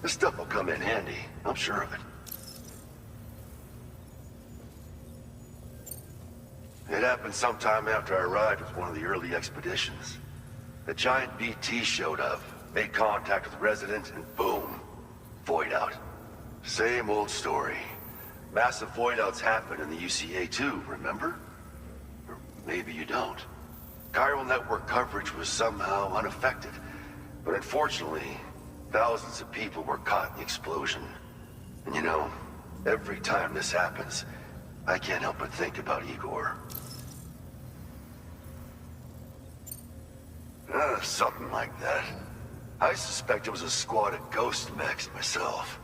This stuff will come in handy, I'm sure of it. It happened sometime after I arrived with one of the early expeditions. The giant BT showed up, made contact with the resident, and boom, void out. Same old story. Massive void outs happen in the UCA too, remember? Or maybe you don't. Chiral network coverage was somehow unaffected, but unfortunately, thousands of people were caught in the explosion. And you know, every time this happens, I can't help but think about Igor. Something like that. I suspect it was a squad of ghost mechs myself.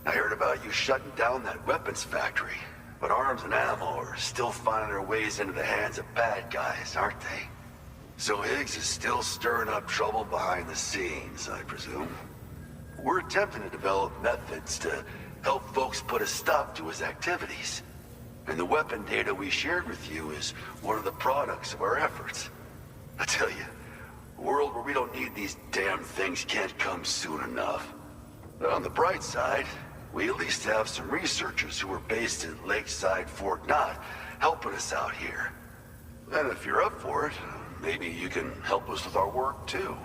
I heard about you shutting down that weapons factory, but arms and ammo are still finding their ways into the hands of bad guys, aren't they? So Higgs is still stirring up trouble behind the scenes, I presume. We're attempting to develop methods to help folks put a stop to his activities. And the weapon data we shared with you is one of the products of our efforts. I tell you, a world where we don't need these damn things can't come soon enough. But on the bright side, we at least have some researchers who are based in Lakeside Fort Knott helping us out here. And if you're up for it, maybe you can help us with our work too.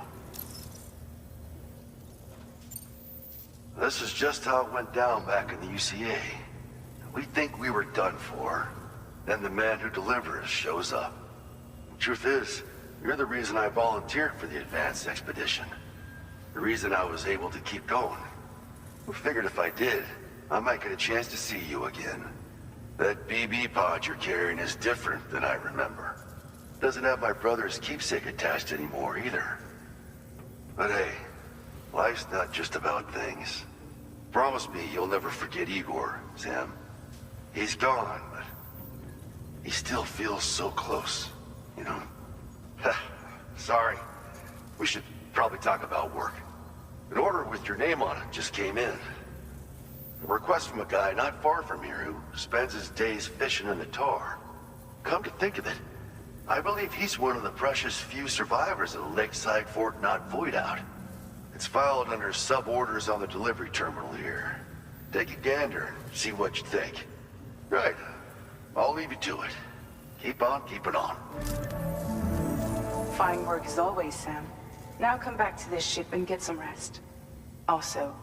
This is just how it went down back in the UCA. We think we were done for. Then the man who delivers shows up. The truth is, you're the reason I volunteered for the advanced expedition. The reason I was able to keep going. We figured if I did, I might get a chance to see you again. That BB pod you're carrying is different than I remember. Doesn't have my brother's keepsake attached anymore either. But hey, life's not just about things. Promise me you'll never forget Igor, Sam. He's gone, but he still feels so close, you know? Sorry. We should probably talk about work. An order with your name on it just came in. A request from a guy not far from here who spends his days fishing in the tar. Come to think of it, I believe he's one of the precious few survivors of the Lakeside Fort Knott void out. It's filed under sub-orders on the delivery terminal here. Take a gander and see what you think. Right. I'll leave you to it. Keep on keeping on. Fine work as always, Sam. Now come back to this ship and get some rest. Also,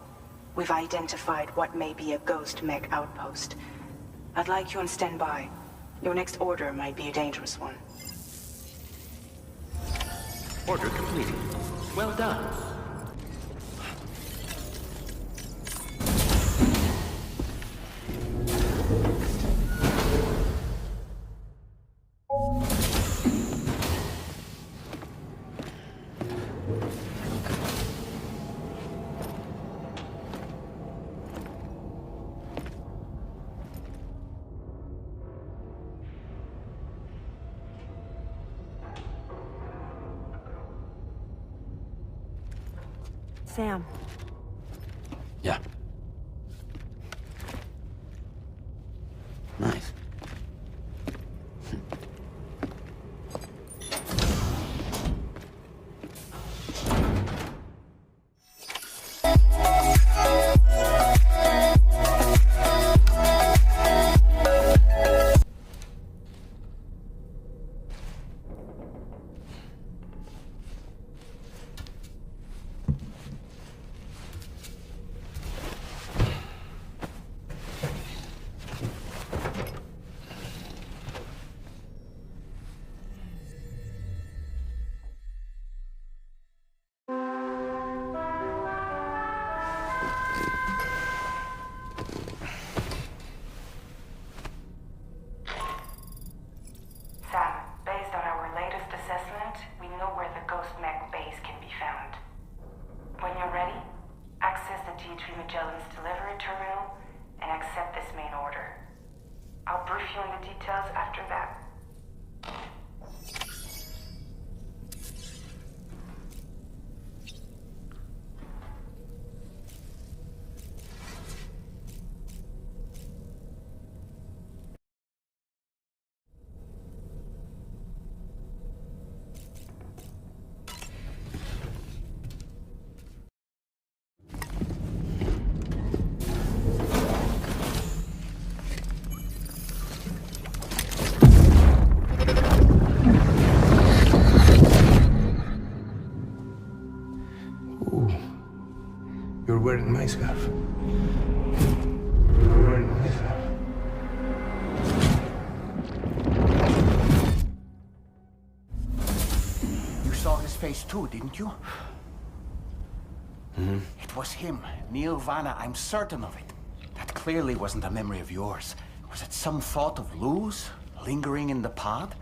we've identified what may be a ghost mech outpost. I'd like you on standby. Your next order might be a dangerous one. Order completed. Well done. Sam. Yeah. Nice. Sam, based on our latest assessment, we know where the Ghost Mech base can be found. When you're ready, access the T3 Magellan's delivery terminal and accept this main order. I'll brief you on the details after that. You're wearing my scarf. You're wearing my scarf. You saw his face too, didn't you? Mm-hmm. It was him, Neil Vanna, I'm certain of it. That clearly wasn't a memory of yours. Was it some thought of Lou's, lingering in the pod?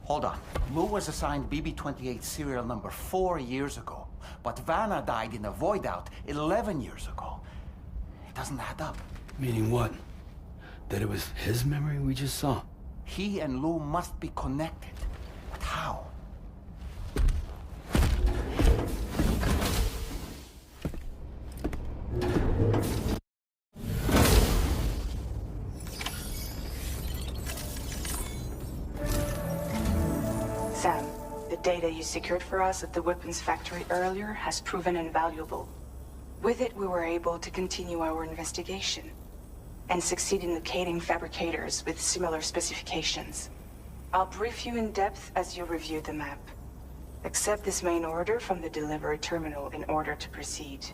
Hold on. Lou was assigned BB-28 serial number 4 years ago. But Vanna died in a void out 11 years ago. It doesn't add up. Meaning what? That it was his memory we just saw? He and Lou must be connected. But how? Sam, the data you secured for us at the weapons factory earlier has proven invaluable. With it, we were able to continue our investigation and succeed in locating fabricators with similar specifications. I'll brief you in depth as you review the map. Accept this main order from the delivery terminal in order to proceed.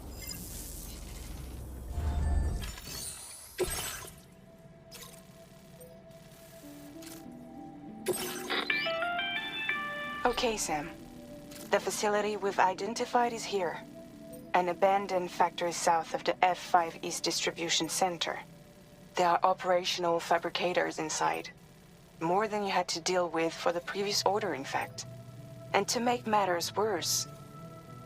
Okay, Sam. The facility we've identified is here. An abandoned factory south of the F5 East Distribution Center. There are operational fabricators inside. More than you had to deal with for the previous order, in fact. And to make matters worse,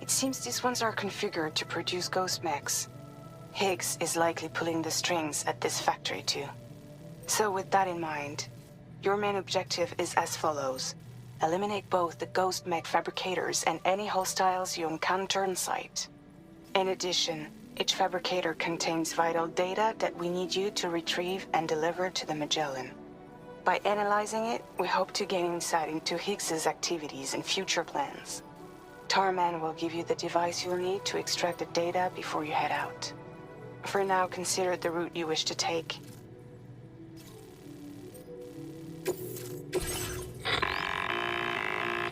it seems these ones are configured to produce ghost mechs. Higgs is likely pulling the strings at this factory too. So with that in mind, your main objective is as follows. Eliminate both the ghost mech fabricators and any hostiles you encounter on site. In addition, each fabricator contains vital data that we need you to retrieve and deliver to the Magellan. By analyzing it, we hope to gain insight into Higgs's activities and future plans. Tarman will give you the device you'll need to extract the data before you head out. For now, consider the route you wish to take.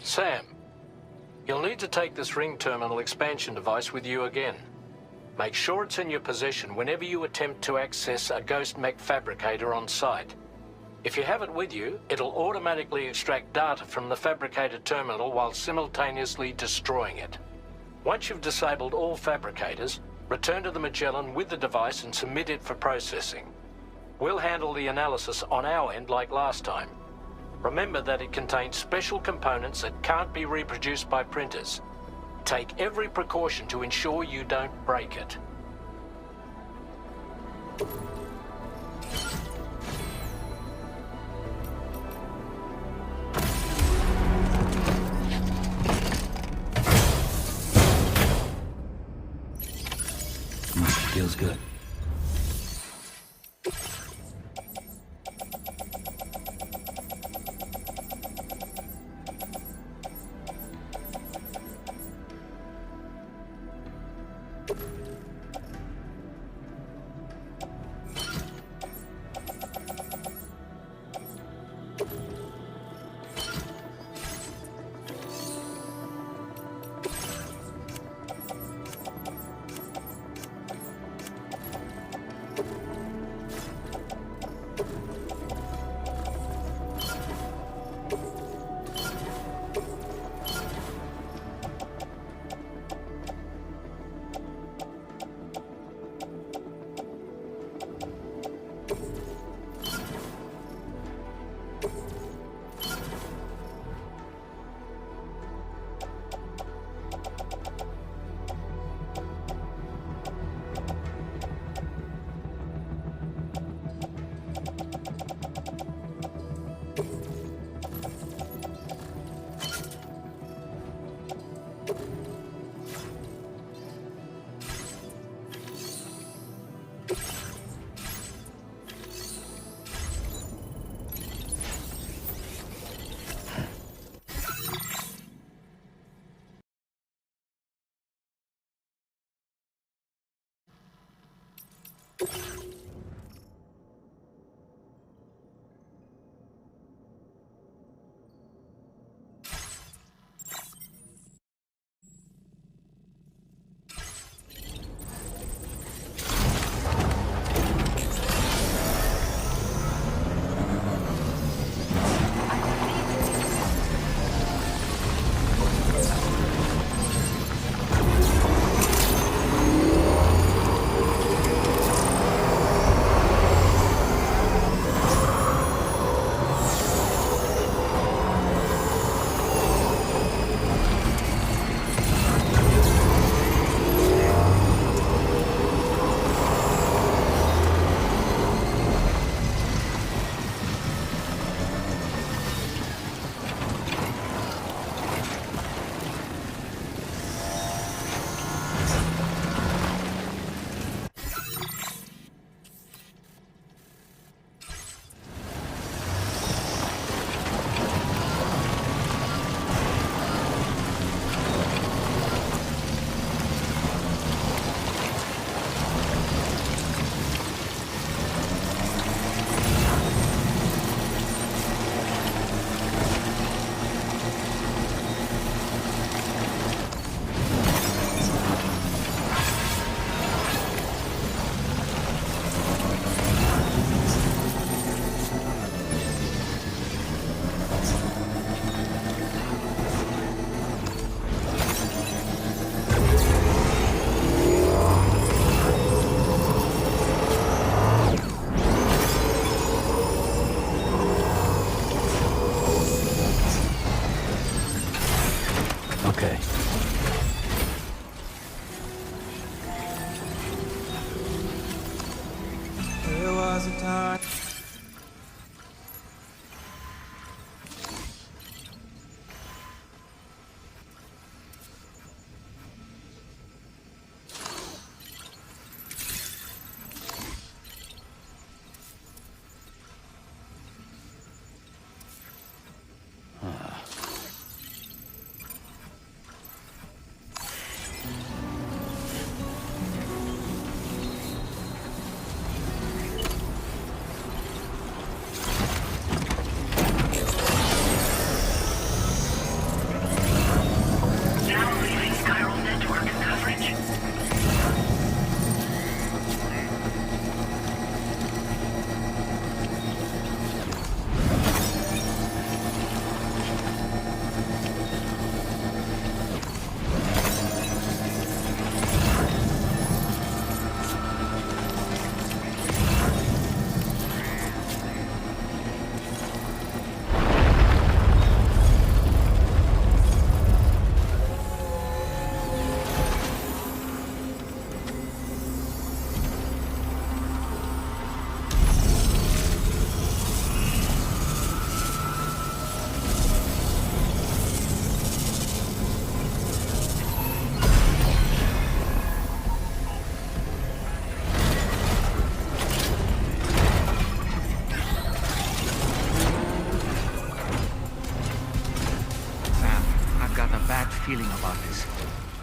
Sam, you'll need to take this ring terminal expansion device with you again. Make sure it's in your possession whenever you attempt to access a ghost mech fabricator on site. If you have it with you, it'll automatically extract data from the fabricator terminal while simultaneously destroying it. Once you've disabled all fabricators, return to the Magellan with the device and submit it for processing. We'll handle the analysis on our end like last time. Remember that it contains special components that can't be reproduced by printers. Take every precaution to ensure you don't break it. Feels good.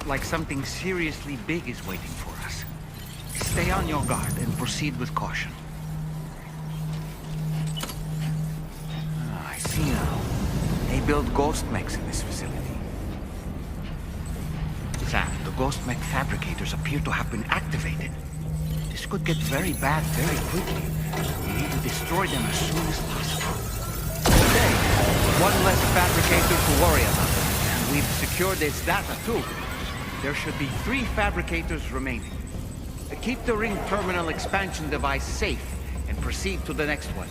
like something seriously big is waiting for us. Stay on your guard and proceed with caution. I see now. They build ghost mechs in this facility. Sam, the ghost mech fabricators appear to have been activated. This could get very bad very quickly. We need to destroy them as soon as possible. Okay, one less fabricator to worry about. And we've secured its data too. There should be 3 fabricators remaining. Keep the ring terminal expansion device safe and proceed to the next one.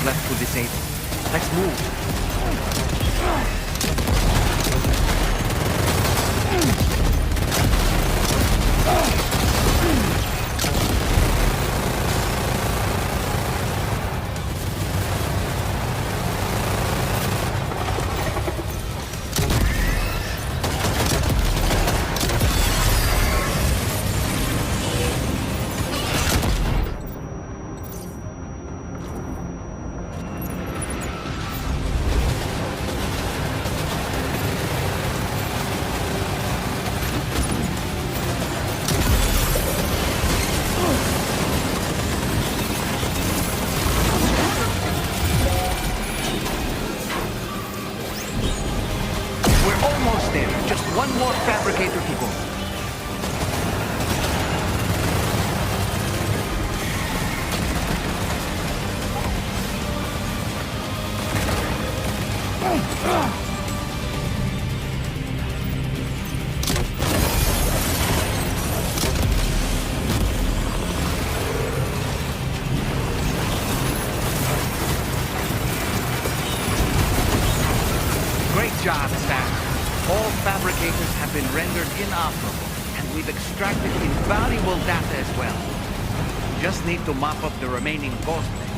Left to disable. Let's move. Job, Sam. All fabricators have been rendered inoperable, and we've extracted invaluable data as well. Just need to mop up the remaining ghost mechs.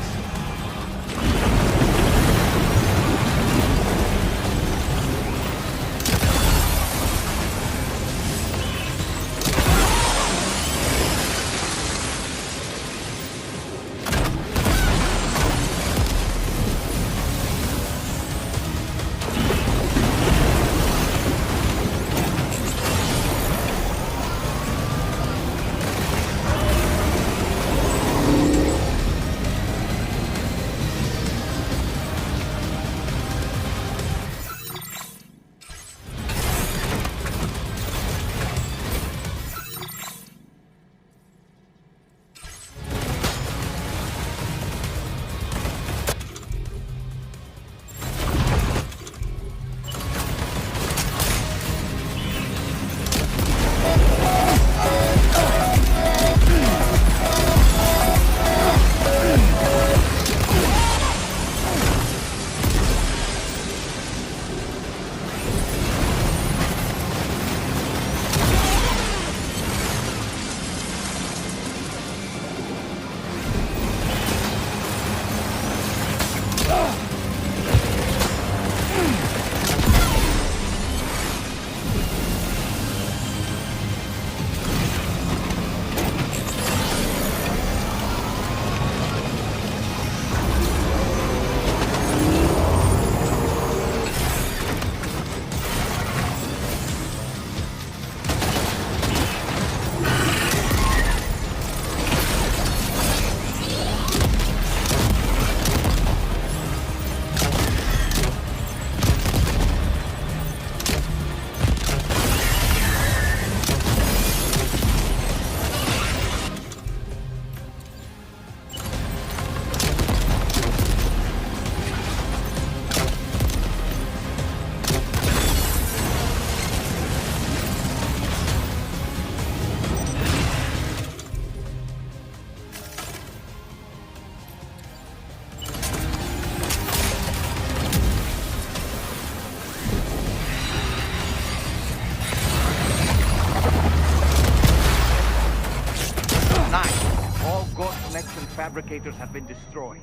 fabricators have been destroyed.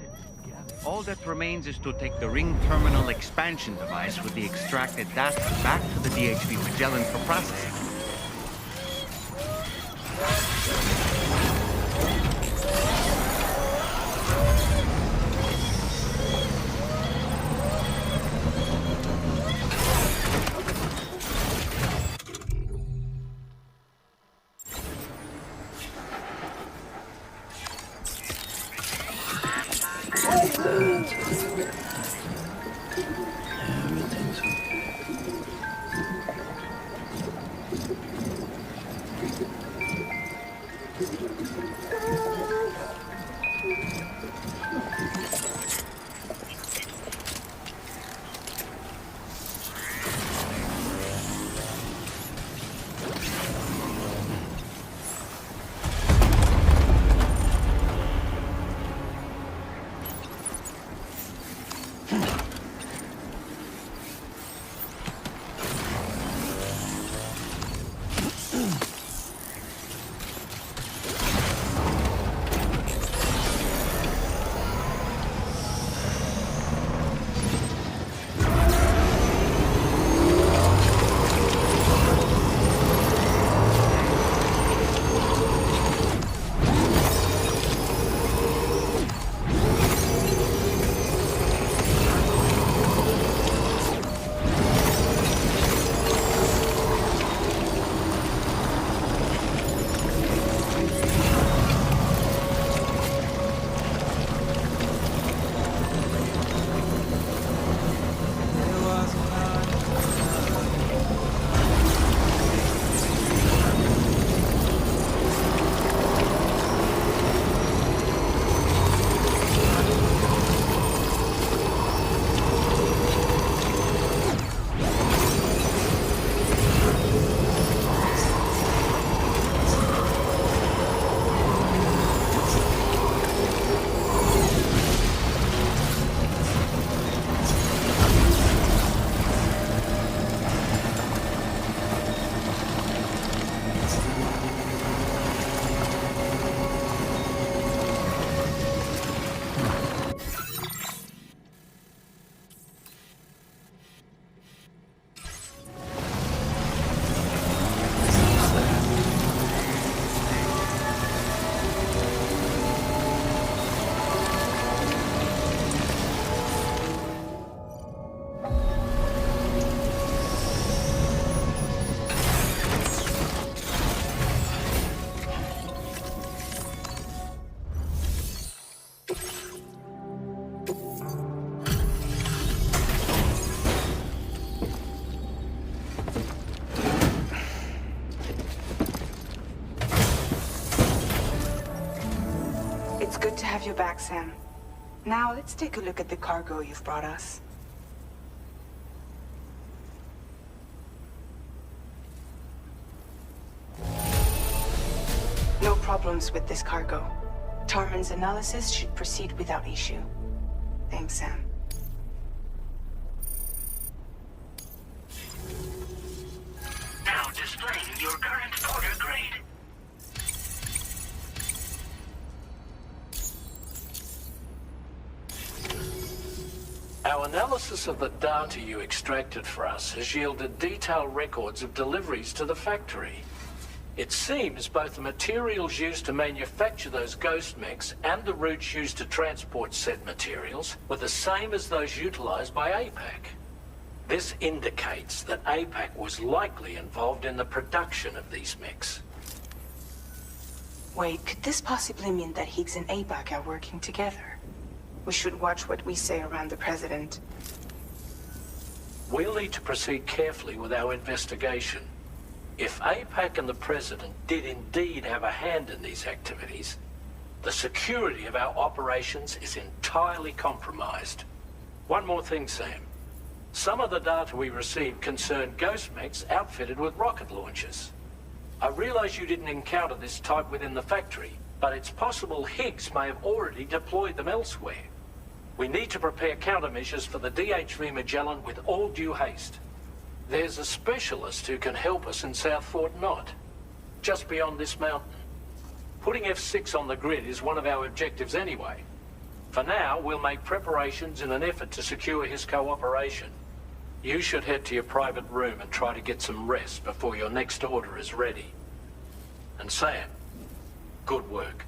All that remains is to take the ring terminal expansion device with the extracted data back to the DHV Magellan for processing. Good to have you back, Sam. Now, let's take a look at the cargo you've brought us. No problems with this cargo. Tarman's analysis should proceed without issue. Thanks, Sam. Now displaying your current order grade. Our analysis of the data you extracted for us has yielded detailed records of deliveries to the factory. It seems both the materials used to manufacture those ghost mechs and the routes used to transport said materials were the same as those utilized by APAC. This indicates that APAC was likely involved in the production of these mechs. Wait, could this possibly mean that Higgs and APAC are working together? We should watch what we say around the President. We'll need to proceed carefully with our investigation. If APAC and the President did indeed have a hand in these activities, the security of our operations is entirely compromised. One more thing, Sam. Some of the data we received concerned ghost mechs outfitted with rocket launchers. I realize you didn't encounter this type within the factory, but it's possible Higgs may have already deployed them elsewhere. We need to prepare countermeasures for the DHV Magellan with all due haste. There's a specialist who can help us in South Fort Knot, just beyond this mountain. Putting F6 on the grid is one of our objectives anyway. For now, we'll make preparations in an effort to secure his cooperation. You should head to your private room and try to get some rest before your next order is ready. And Sam, good work.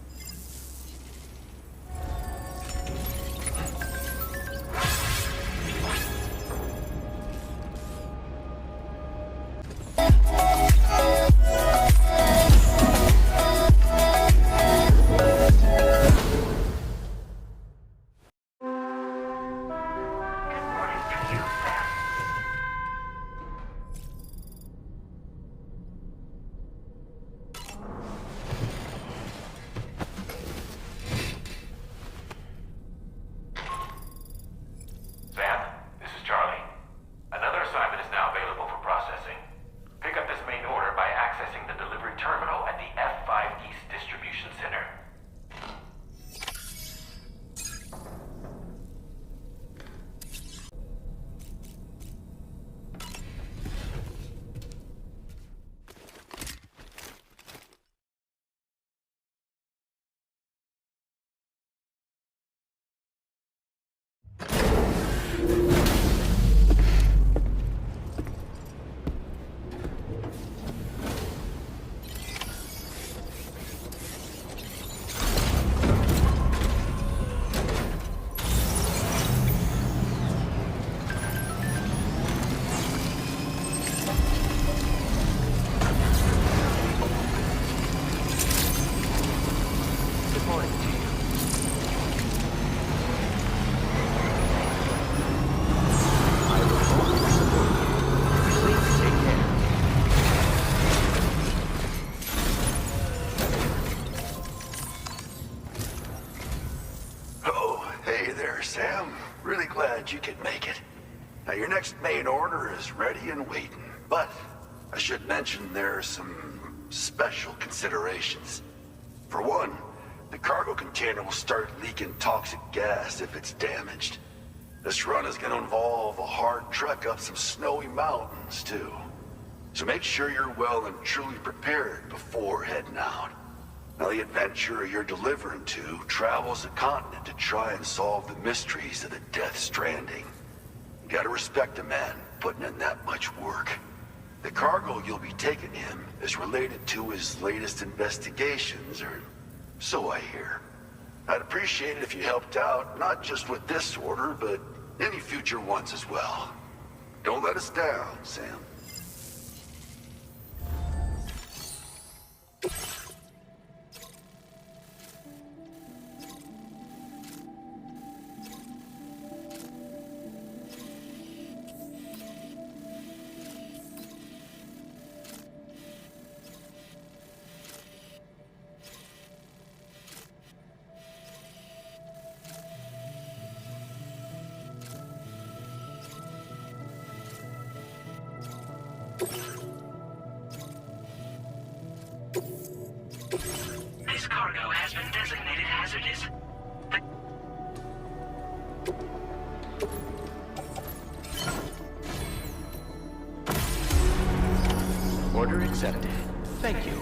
You can make it. Now, your next main order is ready and waiting. But I should mention there are some special considerations. For one, the cargo container will start leaking toxic gas if it's damaged. This run is going to involve a hard trek up some snowy mountains, too. So make sure you're well and truly prepared before heading out. Now, the adventurer you're delivering to travels the continent to try and solve the mysteries of the Death Stranding. You gotta respect a man putting in that much work. The cargo you'll be taking him is related to his latest investigations, or so I hear. I'd appreciate it if you helped out, not just with this order, but any future ones as well. Don't let us down, Sam. This cargo has been designated hazardous. Order accepted. Thank you.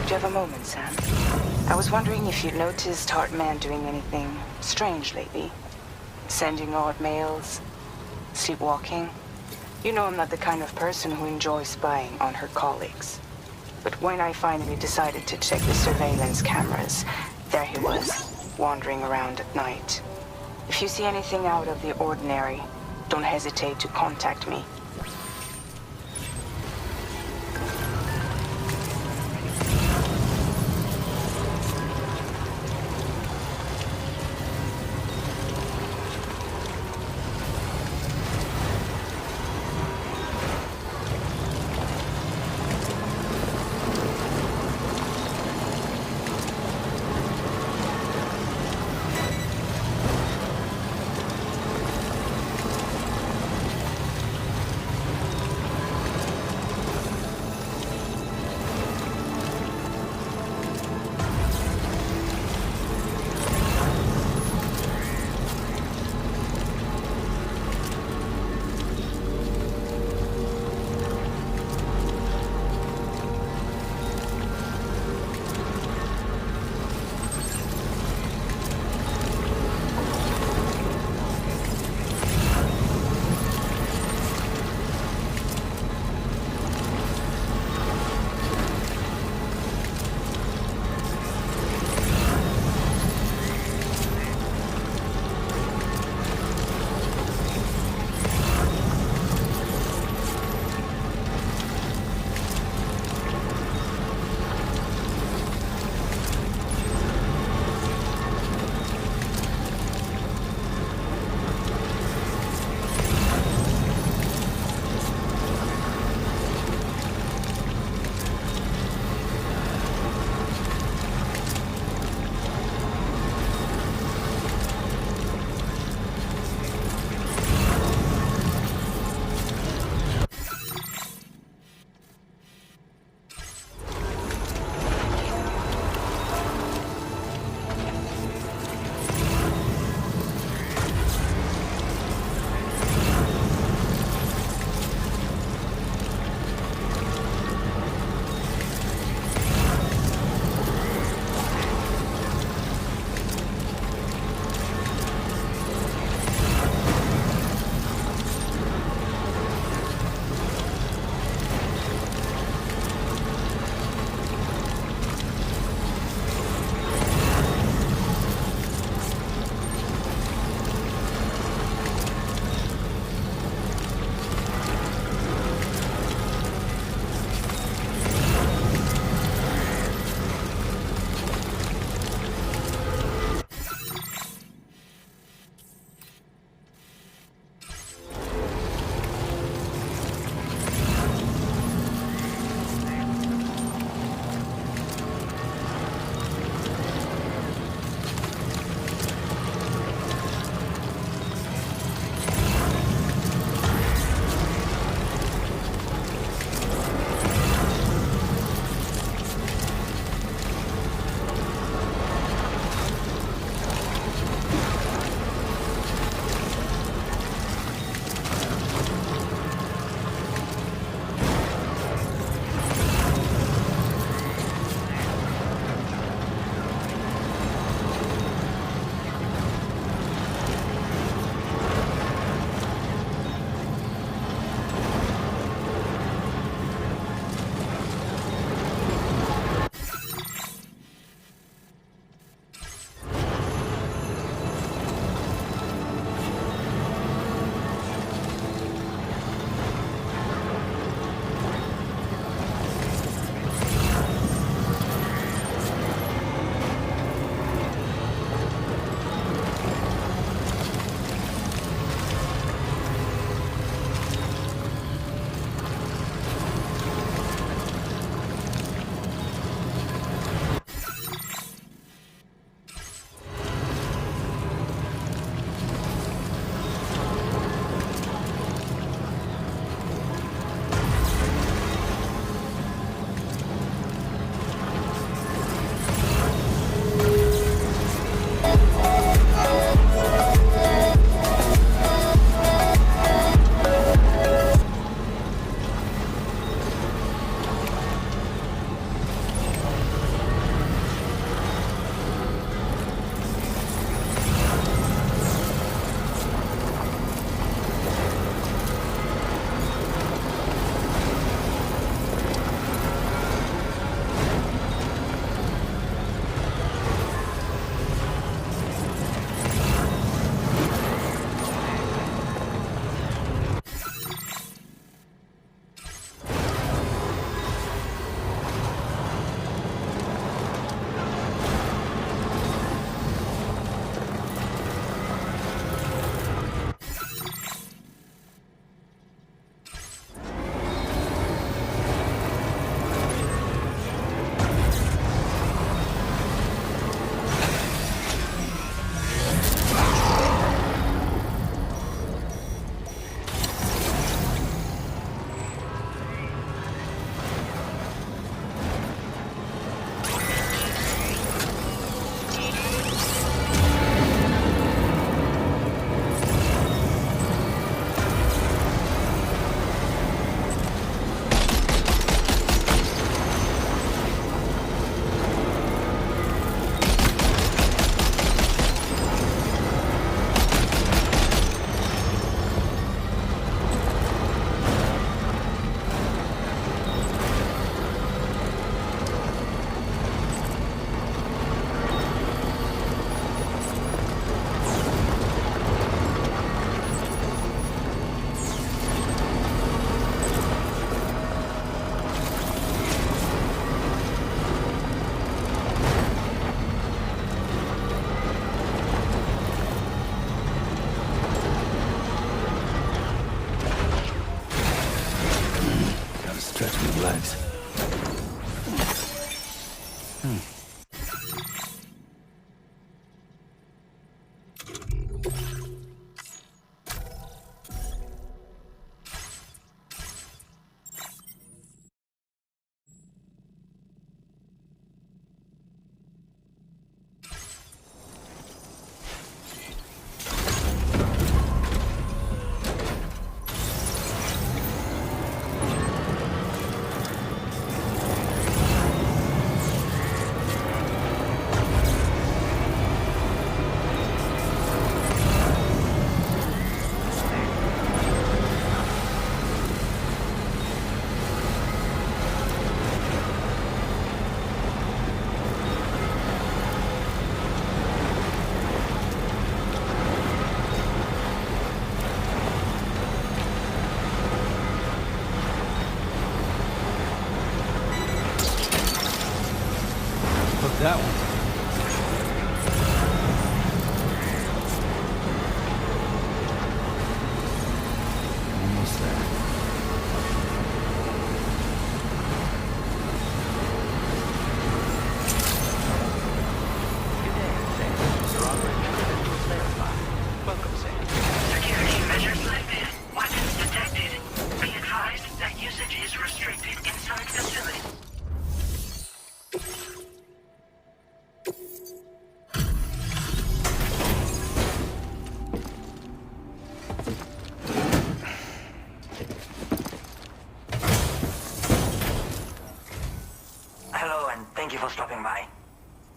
Do you have a moment, Sam? I was wondering if you'd noticed Hartman doing anything strange lately. Sending odd mails, sleepwalking. You know I'm not the kind of person who enjoys spying on her colleagues. But when I finally decided to check the surveillance cameras, there he was, wandering around at night. If you see anything out of the ordinary, don't hesitate to contact me.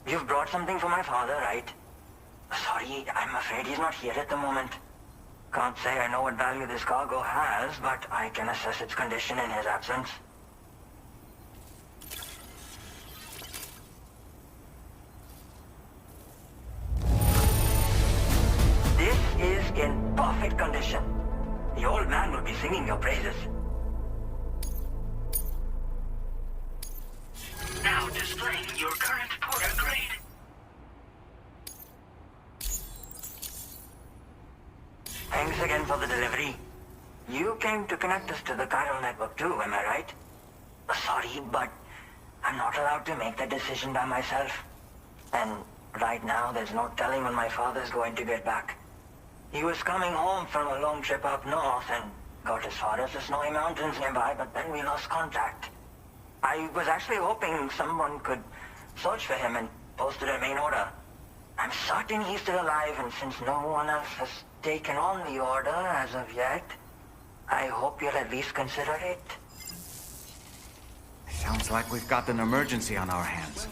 You've brought something for my father, right? Sorry, I'm afraid he's not here at the moment. Can't say I know what value this cargo has, but I can assess its condition in his absence. This is in perfect condition. The old man will be singing your praises. Now displaying your current porter grade. Thanks again for the delivery. You came to connect us to the chiral network too, am I right? Sorry, but I'm not allowed to make that decision by myself. And right now, there's no telling when my father's going to get back. He was coming home from a long trip up north and got as far as the snowy mountains nearby, but then we lost contact. I was actually hoping someone could search for him and post it in main order. I'm certain he's still alive, and since no one else has taken on the order as of yet, I hope you'll at least consider it. Sounds like we've got an emergency on our hands.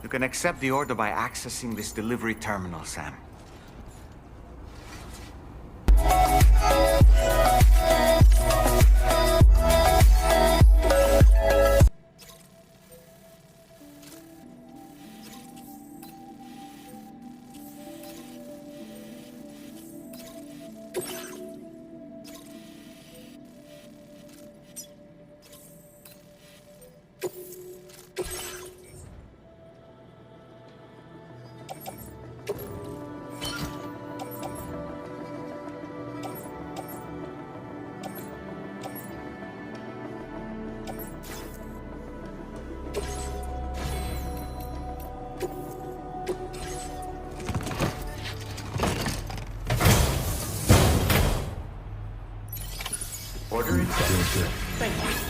You can accept the order by accessing this delivery terminal, Sam. Order accepted. Thank you.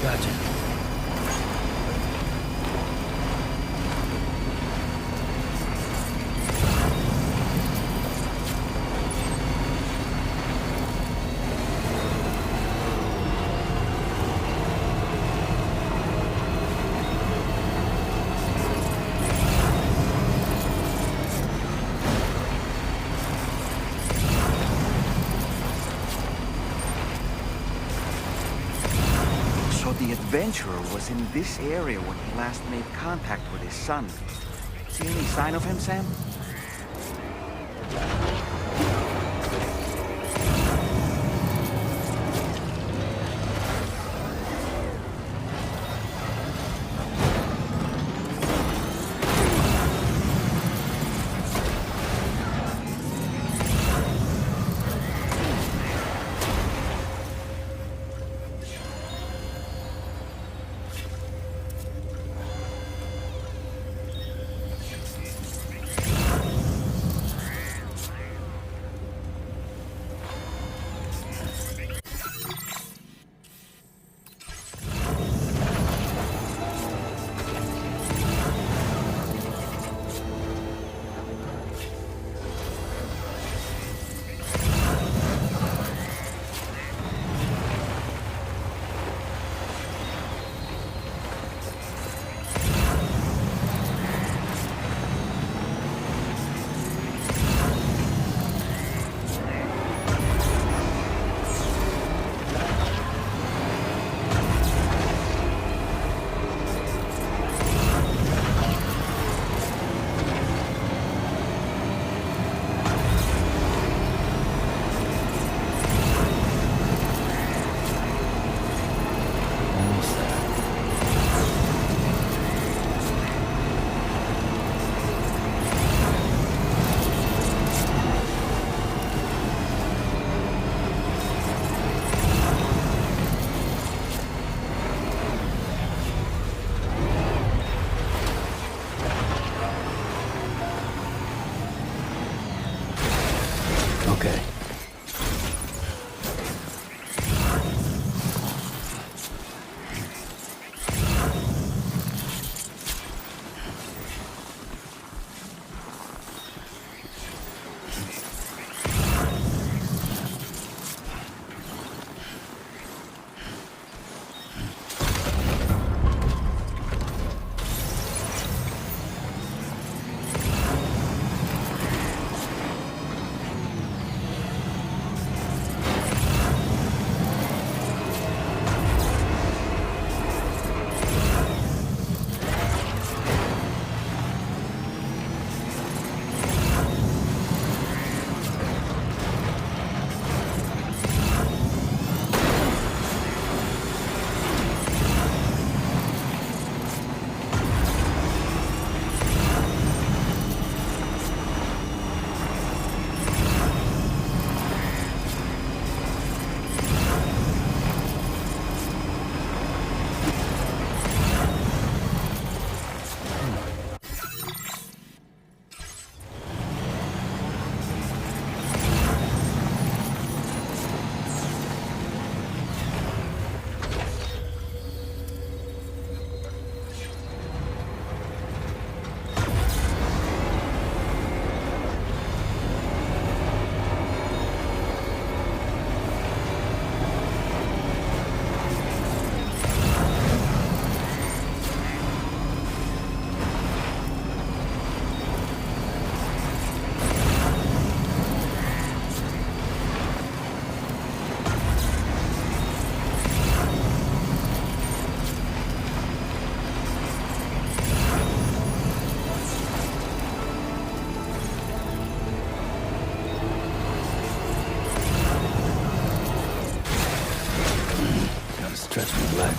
Gotcha. The adventurer was in this area when he last made contact with his son. See any sign of him, Sam?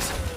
Thanks.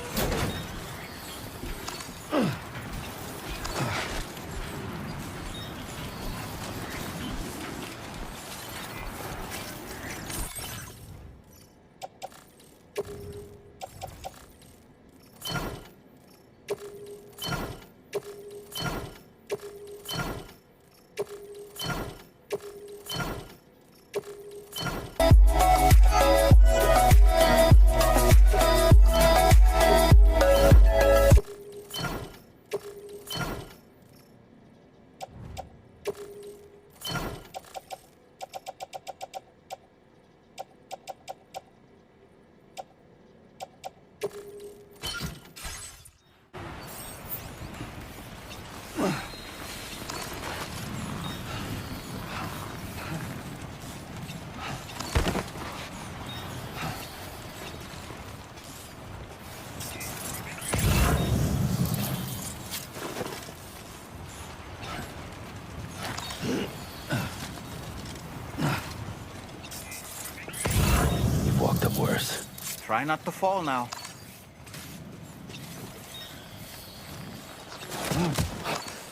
You've walked up worse. Try not to fall now.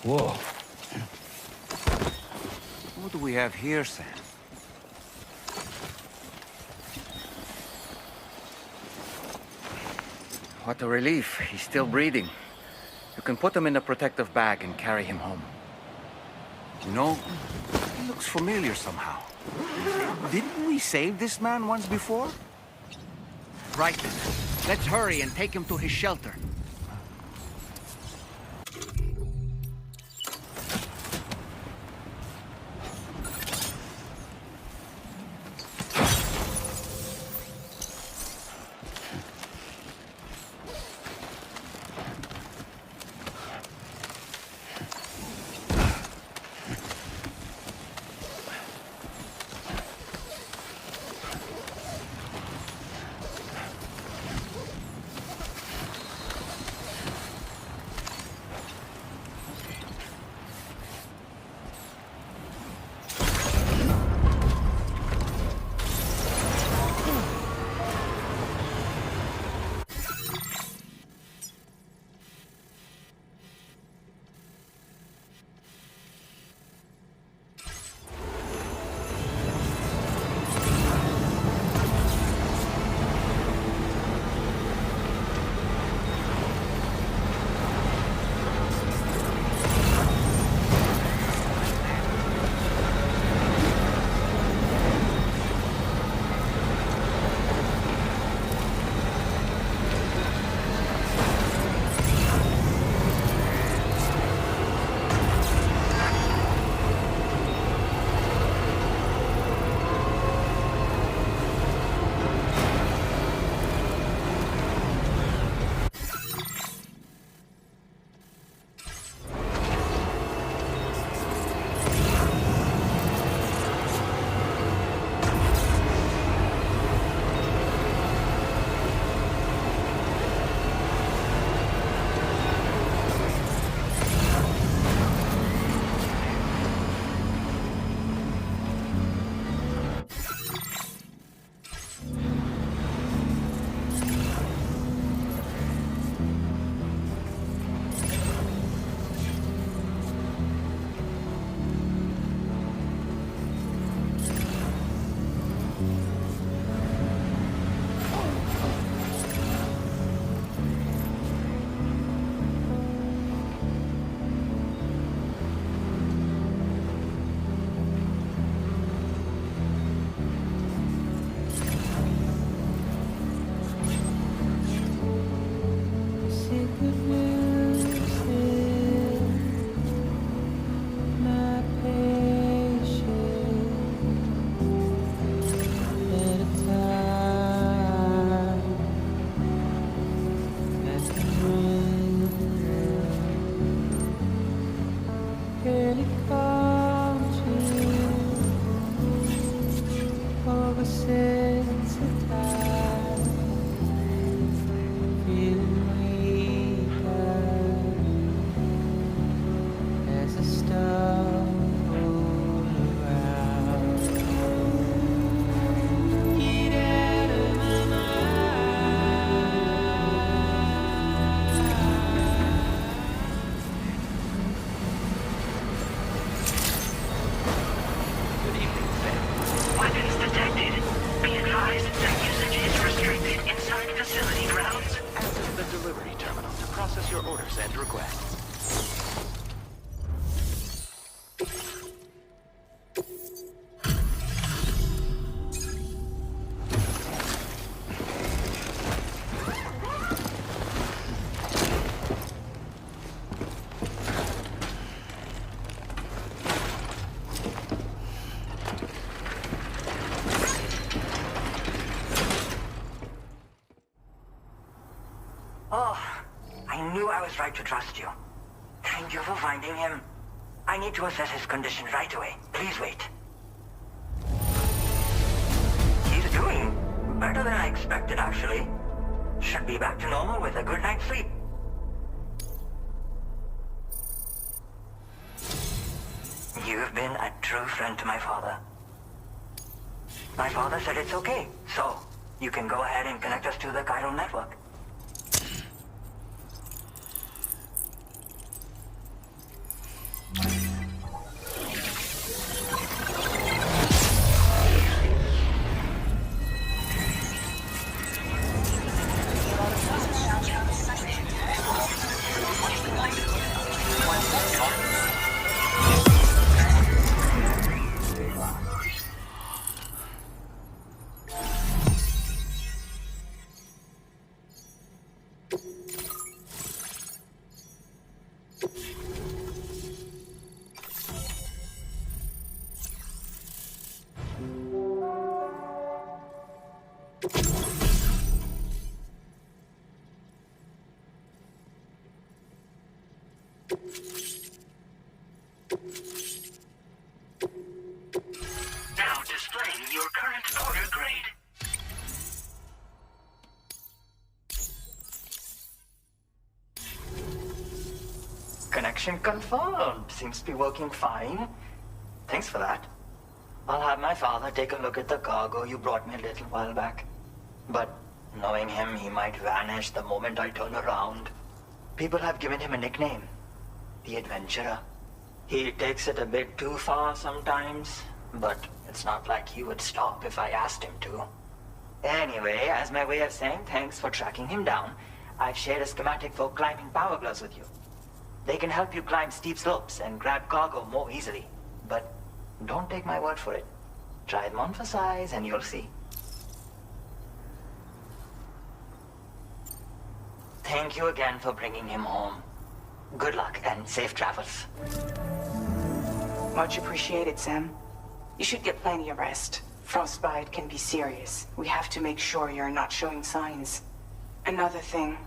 Whoa. What do we have here, Sam? What a relief. He's still breathing. You can put him in a protective bag and carry him home. You know, he looks familiar somehow. Didn't we save this man once before? Right then. Let's hurry and take him to his shelter. your orders and requests. Right to trust you. Thank you for finding him. I need to assess his condition right away. Please wait. He's doing better than I expected, actually. Should be back to normal with a good night's sleep. You've been a true friend to my father. My father said it's okay, so you can go ahead and connect us to the chiral network. Now displaying your current order grade. Connection confirmed. Seems to be working fine. Thanks for that. I'll have my father take a look at the cargo you brought me a little while back. But knowing him, he might vanish the moment I turn around. People have given him a nickname. The Adventurer. He takes it a bit too far sometimes, but it's not like he would stop if I asked him to. Anyway, as my way of saying thanks for tracking him down, I've shared a schematic for climbing power gloves with you. They can help you climb steep slopes and grab cargo more easily. But don't take my word for it. Try them on for size and you'll see. Thank you again for bringing him home. Good luck and safe travels. Much appreciated, Sam. You should get plenty of rest. Frostbite can be serious. We have to make sure you're not showing signs. Another thing,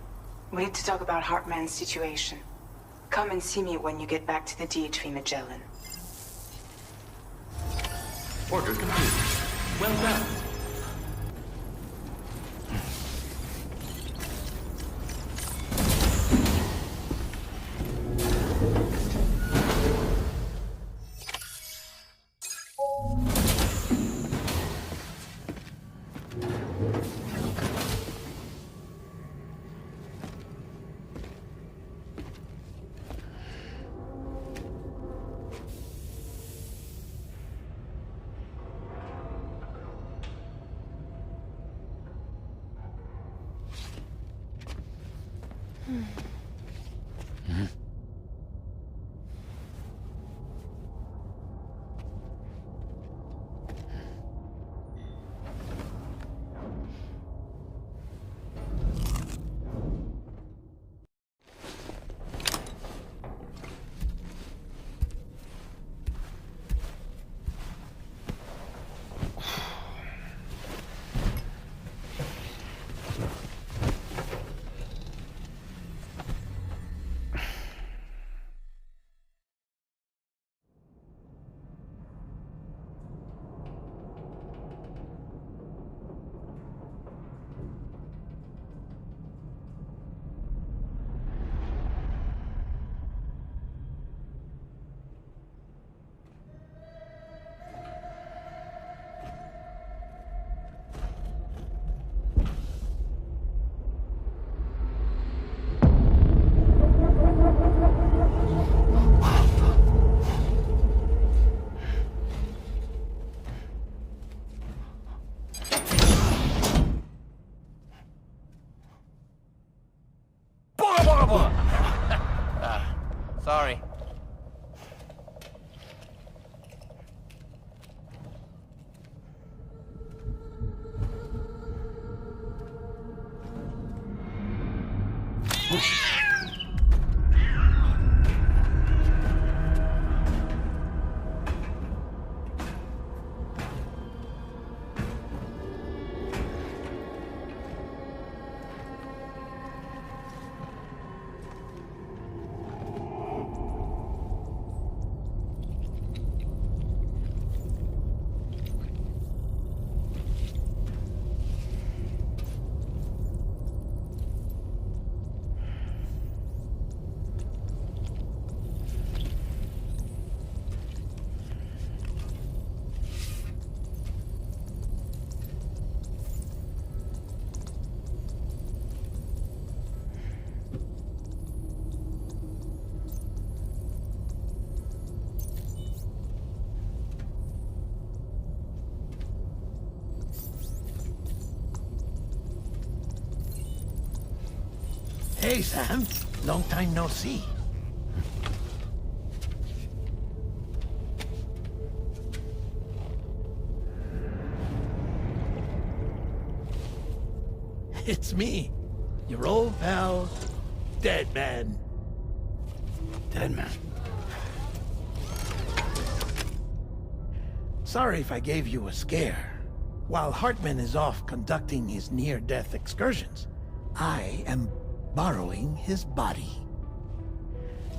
we need to talk about Hartman's situation. Come and see me when you get back to the DHV Magellan. Order complete. Well done. Sorry. Hey, Sam. Long time no see. It's me, your old pal, Dead Man. Dead Man? Sorry if I gave you a scare. While Hartman is off conducting his near-death excursions, I am borrowing his body.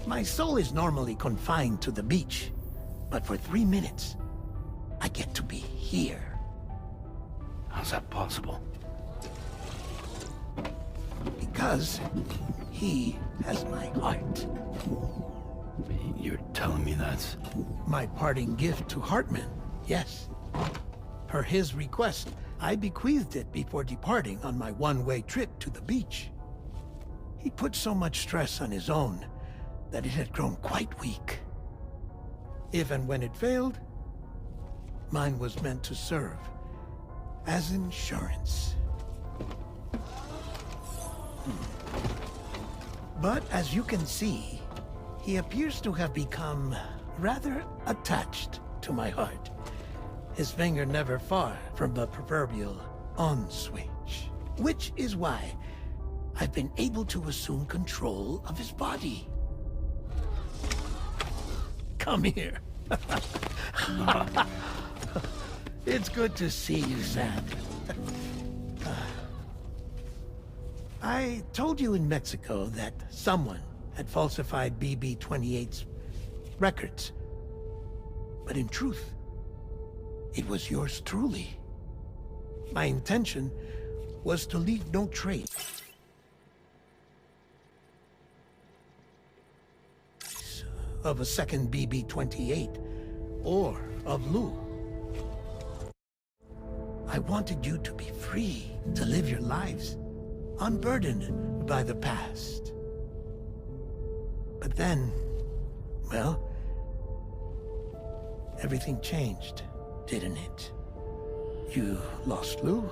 My soul is normally confined to the beach, but for 3 minutes, I get to be here. How's that possible? Because he has my heart. You're telling me that's... My parting gift to Hartman, yes. Per his request, I bequeathed it before departing on my one-way trip to the beach. He put so much stress on his own that it had grown quite weak. If and when it failed, mine was meant to serve as insurance. But as you can see, he appears to have become rather attached to my heart. His finger never far from the proverbial on switch, which is why I've been able to assume control of his body. Come here. It's good to see you, Sam. I told you in Mexico that someone had falsified BB-28's records. But in truth, it was yours truly. My intention was to leave no trace of a second BB-28 or of Lou. I wanted you to be free to live your lives, unburdened by the past. But then, well, everything changed, didn't it? You lost Lou,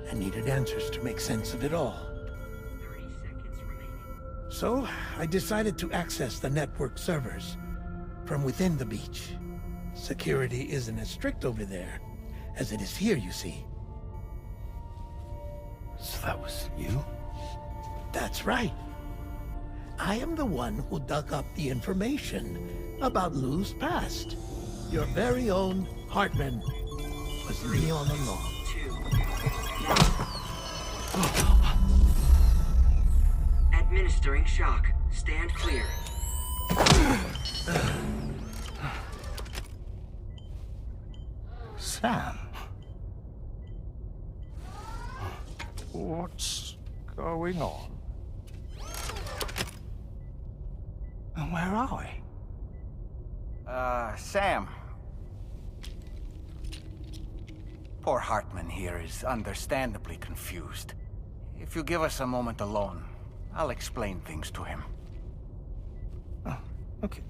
and needed answers to make sense of it all. 30 seconds remaining. So, I decided to access the network servers from within the beach. Security isn't as strict over there as it is here, you see. So that was you? That's right. I am the one who dug up the information about Lou's past. Your very own Hartman was me all along. 2. Administering shock. Stand clear. Sam? What's going on? And where are we? Sam. Poor Hartman here is understandably confused. If you give us a moment alone, I'll explain things to him. Oh, okay.